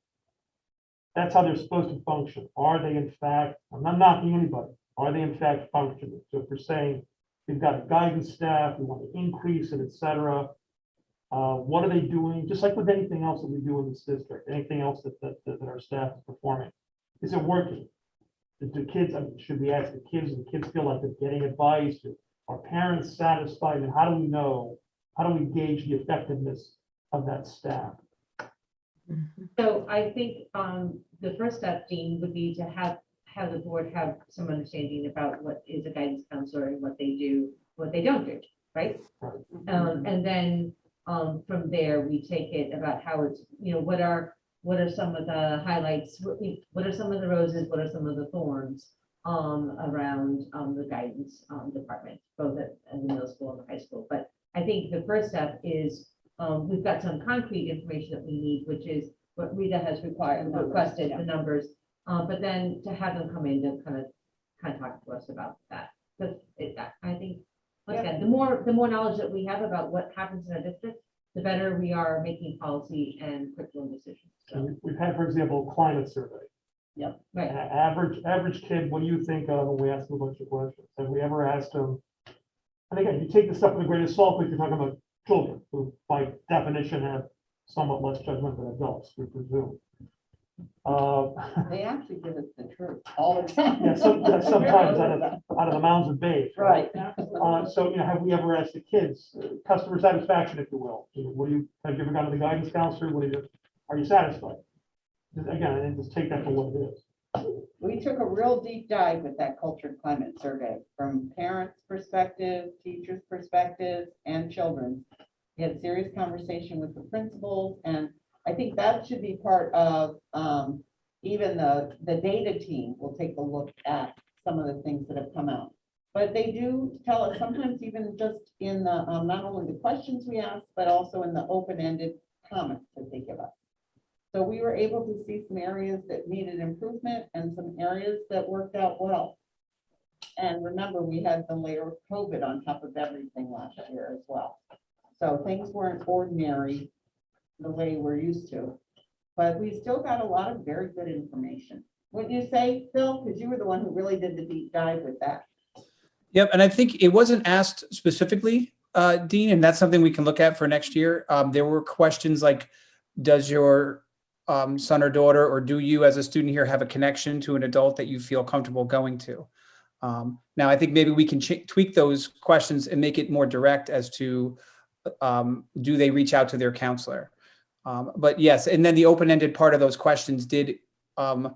that's how they're supposed to function. Are they in fact, I'm not knocking anybody, are they in fact functioning? So if we're saying we've got a guidance staff, we want to increase it, et cetera, what are they doing? Just like with anything else that we do in this district, anything else that our staff is performing, is it working? Do kids, should we ask the kids, do the kids feel like they're getting advice? Are parents satisfied, and how do we know, how do we gauge the effectiveness of that staff? So I think the first step, Dean, would be to have the board have some understanding about what is a guidance counselor and what they do, what they don't do, right? And then from there, we take it about how it's, what are some of the highlights? What are some of the roses? What are some of the thorns around the guidance department, both at the middle school and the high school? But I think the first step is we've got some concrete information that we need, which is what Rita has requested, the numbers. But then to have them come in to kind of talk to us about that. Because I think, once again, the more knowledge that we have about what happens in our district, the better we are making policy and curriculum decisions. So, We've had, for example, a climate survey. right. Average kid, what do you think of when we ask them a bunch of questions? Have we ever asked them? And again, you take this stuff with a grain of salt, because you're talking about children who by definition have somewhat less judgment than adults, we presume. They actually give us the truth all the time. Yeah, sometimes out of the mouths of babes. Right. So, have we ever asked the kids, customer satisfaction, if you will? What do you, have you ever gone to the guidance counselor? Are you satisfied? Again, and just take that for what it is. We took a real deep dive with that cultured climate survey from parents' perspective, teachers' perspectives, and children's. We had serious conversation with the principals, and I think that should be part of even the data team will take a look at some of the things that have come out. But they do tell us sometimes even just in the not only the questions we ask, but also in the open-ended comments that they give us. So we were able to see some areas that needed improvement and some areas that worked out well. And remember, we had the layer of COVID on top of everything last year as well. So things weren't ordinary the way we're used to, but we still got a lot of very good information. Wouldn't you say, Phil? Because you were the one who really did the deep dive with that. Yep, and I think it wasn't asked specifically, Dean, and that's something we can look at for next year. There were questions like, does your son or daughter, or do you as a student here have a connection to an adult that you feel comfortable going to? Now, I think maybe we can tweak those questions and make it more direct as to, do they reach out to their counselor? But yes, and then the open-ended part of those questions did, offer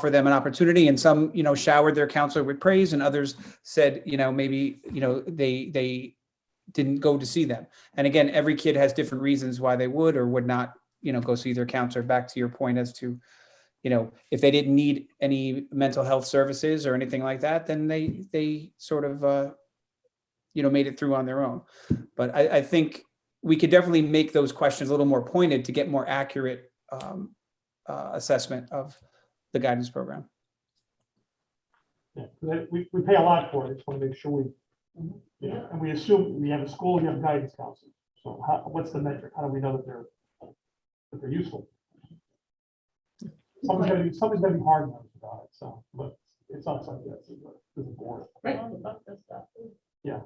them an opportunity, and some, showered their counselor with praise, and others said, maybe, they didn't go to see them. And again, every kid has different reasons why they would or would not, go see their counselor. Back to your point as to, if they didn't need any mental health services or anything like that, then they sort of, made it through on their own. But I think we could definitely make those questions a little more pointed to get more accurate assessment of the guidance program. Yeah, we pay a lot for it. Just want to make sure and we assume we have a school, you have guidance counselors. So what's the metric? How do we know that they're useful? Something's gonna be hard nosed about it. So, but it's not something that's as a board. Right. Yeah.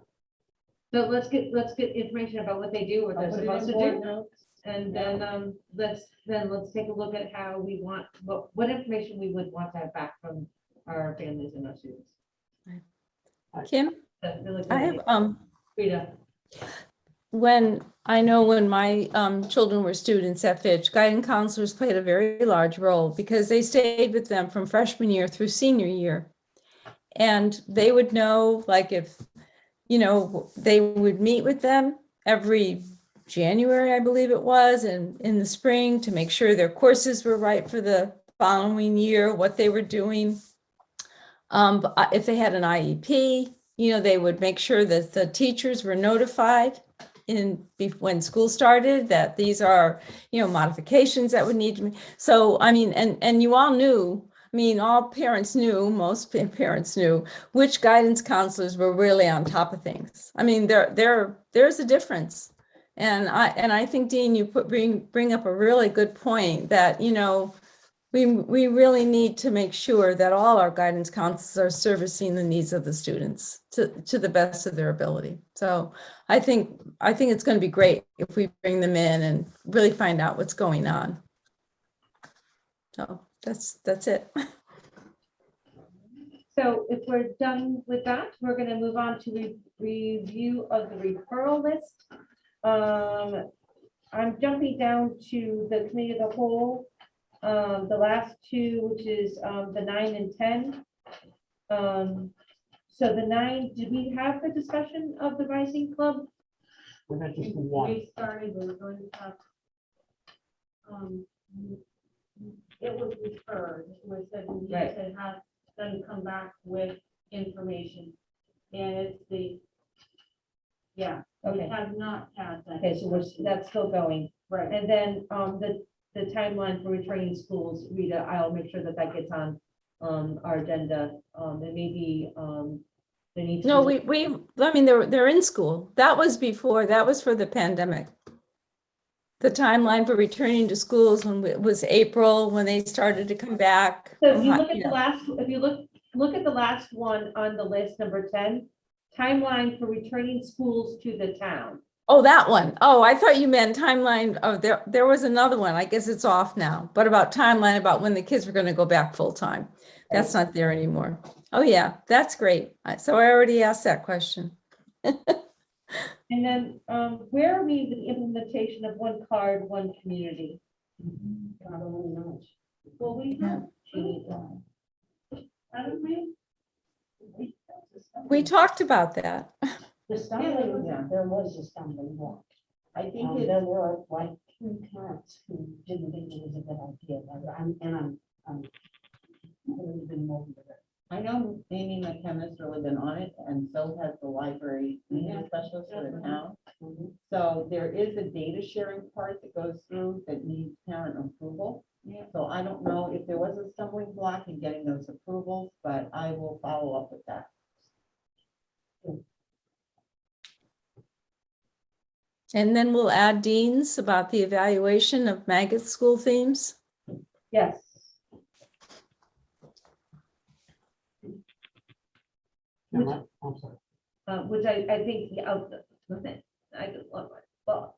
So let's get information about what they do, what they're supposed to do. And then let's take a look at how we want, what information we would want to have back from our families and our students. Kim, That's really good. I have, Rita. when my children were students at Fitch, guidance counselors played a very large role because they stayed with them from freshman year through senior year. And they would know, like, if, they would meet with them every January, I believe it was, and in the spring to make sure their courses were right for the following year, what they were doing. If they had an IEP, they would make sure that the teachers were notified when school started that these are, modifications that would need to be. So, I mean, and you all knew, all parents knew, most parents knew which guidance counselors were really on top of things. There's a difference. And I think, Dean, you bring up a really good point that, we really need to make sure that all our guidance counselors are servicing the needs of the students to the best of their ability. So I think it's going to be great if we bring them in and really find out what's going on. So that's it. So if we're done with that, we're gonna move on to review of the referral list. I'm jumping down to the committee of the whole, the last two, which is the 9 and 10. So the 9, did we have the discussion of the Rising Club? We had just one. We started, we're going to have, it was referred, it was said we need Right. to have them come back with information. And it's the, yeah, we Okay. have not had that. Okay, so that's still going. Right. And then the timeline for returning schools, Rita, I'll make sure that that gets on our agenda. And maybe they need to. No, I mean, they're in school. That was before, that was for the pandemic. The timeline for returning to schools when it was April, when they started to come back. So if you look at Yeah. the last, if you look at the last one on the list, number 10, timeline for returning schools to the town. Oh, that one. Oh, I thought you meant timeline. Oh, there was another one. I guess it's off now, but about timeline about when the kids were going to go back full time. That's not there anymore. Oh, yeah, that's great. So I already asked that question. And then where are we with the implementation of one card, one community? God only knows. Well, we Yeah. have, haven't we? We talked about that. The stumbling, Yeah. there was a stumbling block. I think There it's, were like 3 parents who didn't think it was a good idea, I'm really been moving with it. I know Amy McKenna's really been on it, and so has the library media specialist for the town. So there is a data sharing part that goes through that needs parent approval. So I don't know if there was a stumbling block in getting those approvals, but I will follow up with that. And then we'll add deans about the evaluation of maggot school themes. Yes. I'm sorry. Which I think, listen, I just love my book.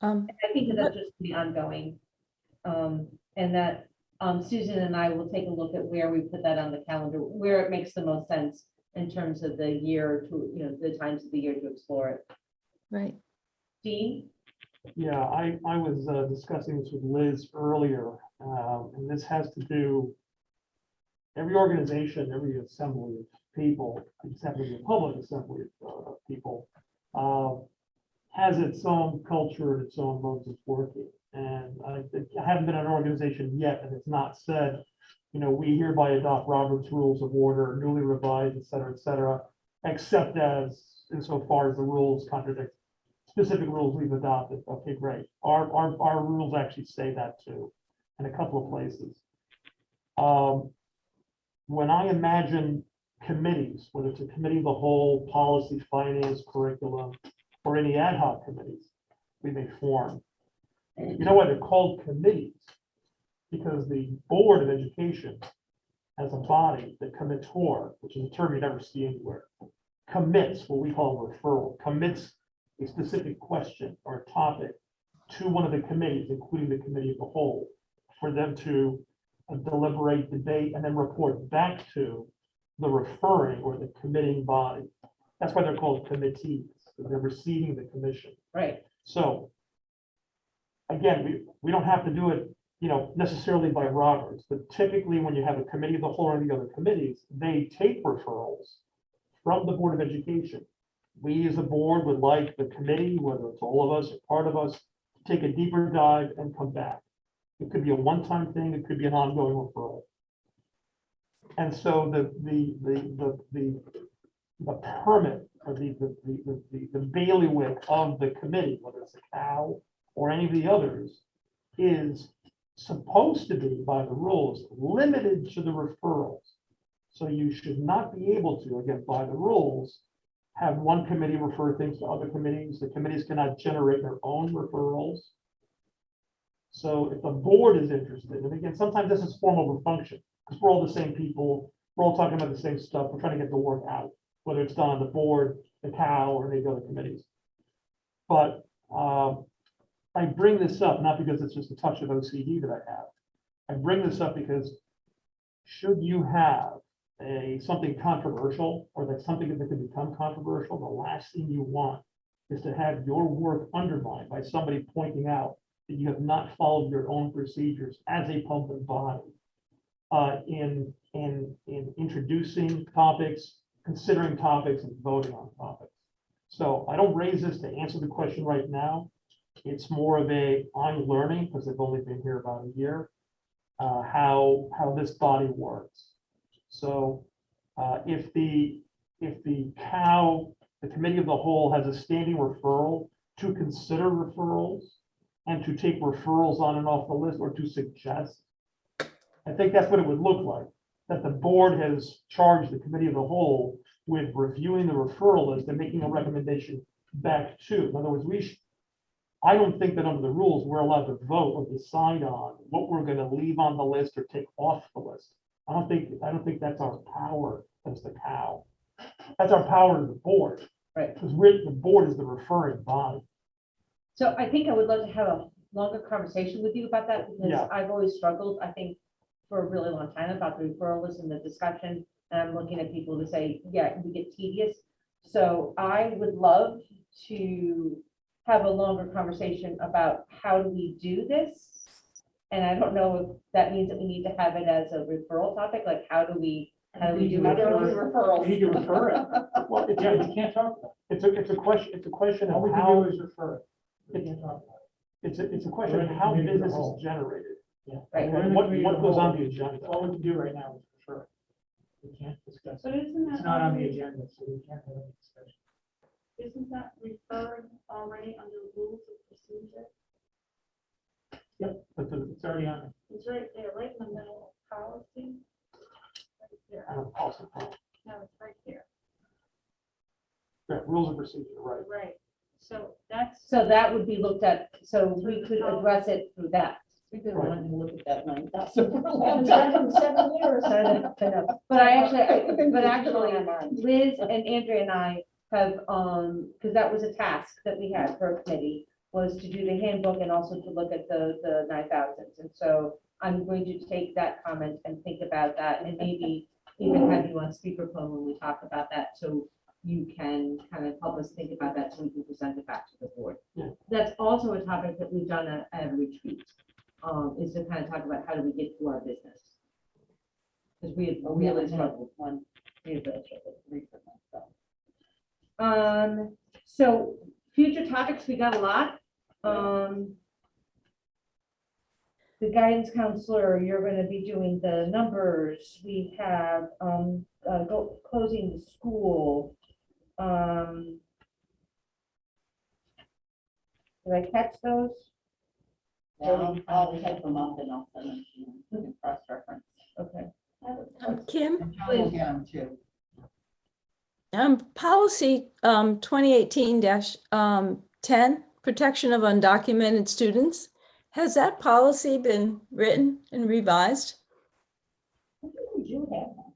I think that that's just be ongoing. And that Susan and I will take a look at where we put that on the calendar, where it makes the most sense in terms of the year to, the times of the year to explore it. Right. Dean? Yeah, I was discussing this with Liz earlier, and this has to do, every organization, every assembly of people, it's happening to be a public assembly of people, has its own culture and its own modes of working. And I haven't been in an organization yet, and it's not said, we hereby adopt Robert's Rules of Order, newly revised, et cetera, except as insofar as the rules contradict specific rules we've adopted. Okay, great. Our rules actually say that too, in a couple of places. When I imagine committees, whether it's a committee of the whole, policy, finance, curriculum, or any ad hoc committees we may form, you know why they're called committees? Because the Board of Education as a body, the committor, which is a term you never see anywhere, commits what we call referral, commits a specific question or topic to one of the committees, including the committee of the whole, for them to deliberate, debate, and then report back to the referring or the committing body. That's why they're called committees, because they're receiving the commission. Right. So again, we don't have to do it, necessarily by Roberts, but typically when you have a committee of the whole or the other committees, they take referrals from the Board of Education. We as a board would like the committee, whether it's all of us or part of us, to take a deeper dive and come back. It could be a one-time thing, it could be an ongoing referral. And so the permit or the bailiwick of the committee, whether it's a cow or any of the others, is supposed to be, by the rules, limited to the referrals. So you should not be able to, again, by the rules, have one committee refer things to other committees. The committees cannot generate their own referrals. So if the board is interested, and again, sometimes this is form over function, because we're all the same people, we're all talking about the same stuff, we're trying to get the work out, whether it's done on the board, the cow, or any of the other committees. But I bring this up, not because it's just a touch of OCD that I have. I bring this up because should you have something controversial or that something that could become controversial, the last thing you want is to have your work undermined by somebody pointing out that you have not followed your own procedures as a public body in introducing topics, considering topics, and voting on topics. So I don't raise this to answer the question right now. It's more of I'm learning, because I've only been here about a year, how this body works. So if the committee of the whole has a standing referral to consider referrals and to take referrals on and off the list or to suggest, I think that's what it would look like, that the board has charged the committee of the whole with reviewing the referral list and making a recommendation back to. In other words, I don't think that under the rules, we're allowed to vote or decide on what we're going to leave on the list or take off the list. I don't think that's our power as the cow. That's our power as the board. Right. Because the board is the referring body. So I think I would love to have a longer conversation with you about that, because Yeah. I've always struggled, I think, for a really long time about the referral list and the discussion. And I'm looking at people to say, yeah, we get tedious. So I would love to have a longer conversation about how do we do this? And I don't know if that means that we need to have it as a referral topic, like how do we do it? You need to refer it. Well, Yeah, you can't talk about it's a question it. All of we can how, do is refer it. We can't talk about it's a question We're of in the how committee of the business whole. is generated. it. Yeah. Right. We're in And the what committee of the goes on whole. the agenda. All we can do right now is refer it. We can't discuss But it. isn't It's that not on the already, agenda, so we can't have any discussion. isn't that referred already under rules of procedure? Yep, but it's already on. It's right there, right in the middle of policy. Right there. I don't know, No, it's right there. yeah, rules of procedure, right? Right. So that's. So that would be looked at, so we could address it through that. We've been Right. wanting to look at that 9,000 for a long Haven't time. done it in 7 years. I know. But actually, Liz and Andrea and I have, because that was a task that we had for a committee, was to do the handbook and also to look at the 9,000s. And so I'm going to take that comment and think about that, and maybe even have you on speakerphone when we talk about that, so you can kind of help us think about that, so we can present it back to the board. Yeah. That's also a topic that we've done at a retreat, is to kind of talk about how do we get to our business. Because we have really struggled. One We have really struggled. recently, so. So future topics, we got a lot. The guidance counselor, you're gonna be doing the numbers. We have, closing the school. Did I catch those? Yeah, I'll type them up and I'll send them to you. You can cross-reference. Okay. Kim, And John will get them too. policy 2018-10, protection of undocumented students. Has that policy been written and revised? I think we do have one.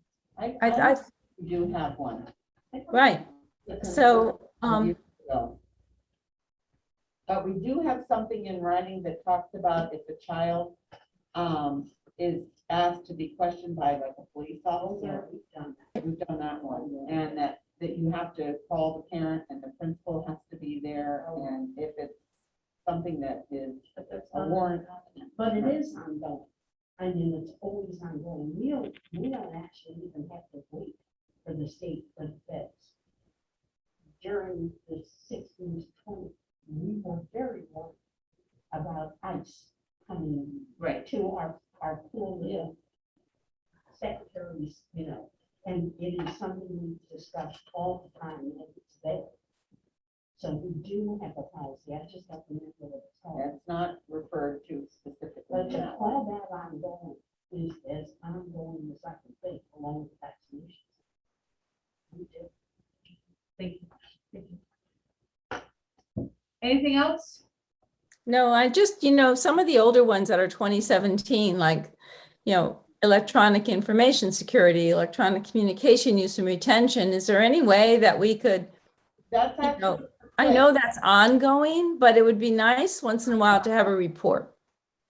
I We do have one. right. So, Years ago. But we do have something in writing that talks about if a child is asked to be questioned by like a police officer. We've done that one, and that you have to call the parent and the principal has to be there, and if it's something that is a warrant. But it is ongoing. I mean, it's always ongoing. We don't actually even have to wait for the state for the feds. During the 60s, 20s, we were very worried about ICE coming Right. to our poor little secretaries, and it is something we discuss all the time, and it's there. So we do have a policy. I just have to remember what it's called. It's not referred to specifically. But in to that call that ongoing is as ongoing as I can think, along with vaccinations. We do. Thank you. Thank you. Anything else? no, I just, some of the older ones that are 2017, like, electronic information security, electronic communication use and retention. Is there any way that we could, That's actually. I know that's ongoing, but it would be nice once in a while to have a report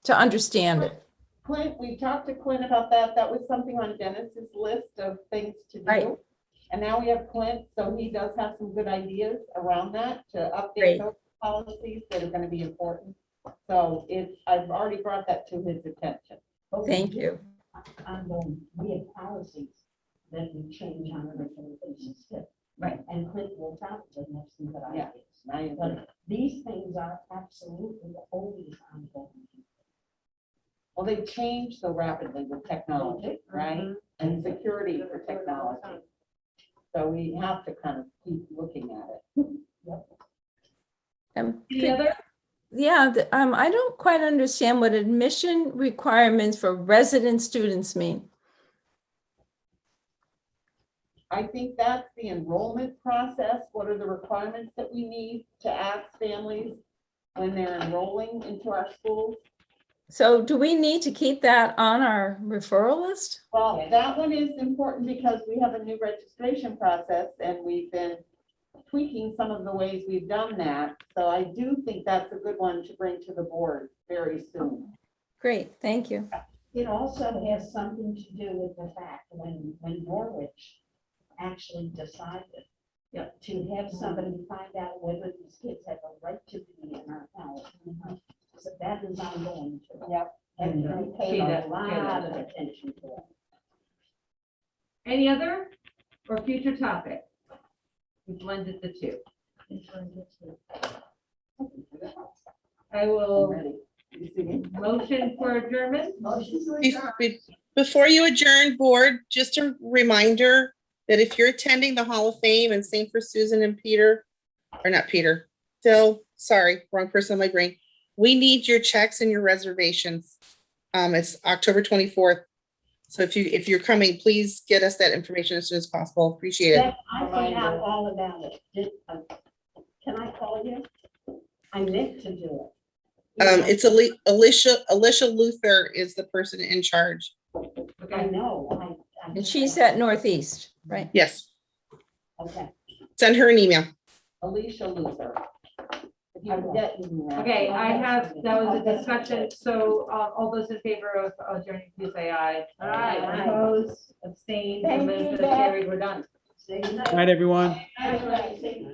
to understand it. Clint, we talked to Clint about that. That was something on Dennis's list of things to Right. do. And now we have Clint, so he does have some good ideas around that to update Great. those policies that are gonna be important. So I've already brought that to his attention. Thank you. We have policies that we change on a regular basis too. Right. And Clint will probably have some good Yeah. ideas. I agree. But these things are absolutely always ongoing. Well, they change so rapidly with technology, right? And security for technology. So we have to kind of keep looking at it. Any other? Yeah, I don't quite understand what admission requirements for resident students mean. I think that's the enrollment process. What are the requirements that we need to ask families when they're enrolling into our schools? So do we need to keep that on our referral list? Well, that one is important because we have a new registration process and we've been tweaking some of the ways we've done that. So I do think that's a good one to bring to the board very soon. Great, thank you. It also has something to do with the fact when Norwich actually decided to have somebody find out whether these kids have a right to be in our college. So that is ongoing too. Yep. And we pay a Yeah. lot of attention to it. Any other or future topic? We blended the two. I I'm will ready. You see me? motion for adjournment. Before you adjourn, board, just a reminder that if you're attending the Hall of Fame, and same for Susan and Peter, or not Peter, Phil, sorry, wrong person on my brain. We need your checks and your reservations. It's October 24th. So if you're coming, please get us that information as soon as possible. Appreciate it. That- I forgot all about it. Can I call you? I meant to do it. It's Alicia Luther is the person in charge. I know. And she's at Northeast, right? Yes, Okay. send her an email. Alicia Luther. If you forget, you can ask. Okay, I have, that was a discussion, so all those in favor of adjourning, please say aye. Aye. Opposed, abstained, Thank you, motion is Beth. carried, we're done. Say goodnight. Good night, everyone. Bye.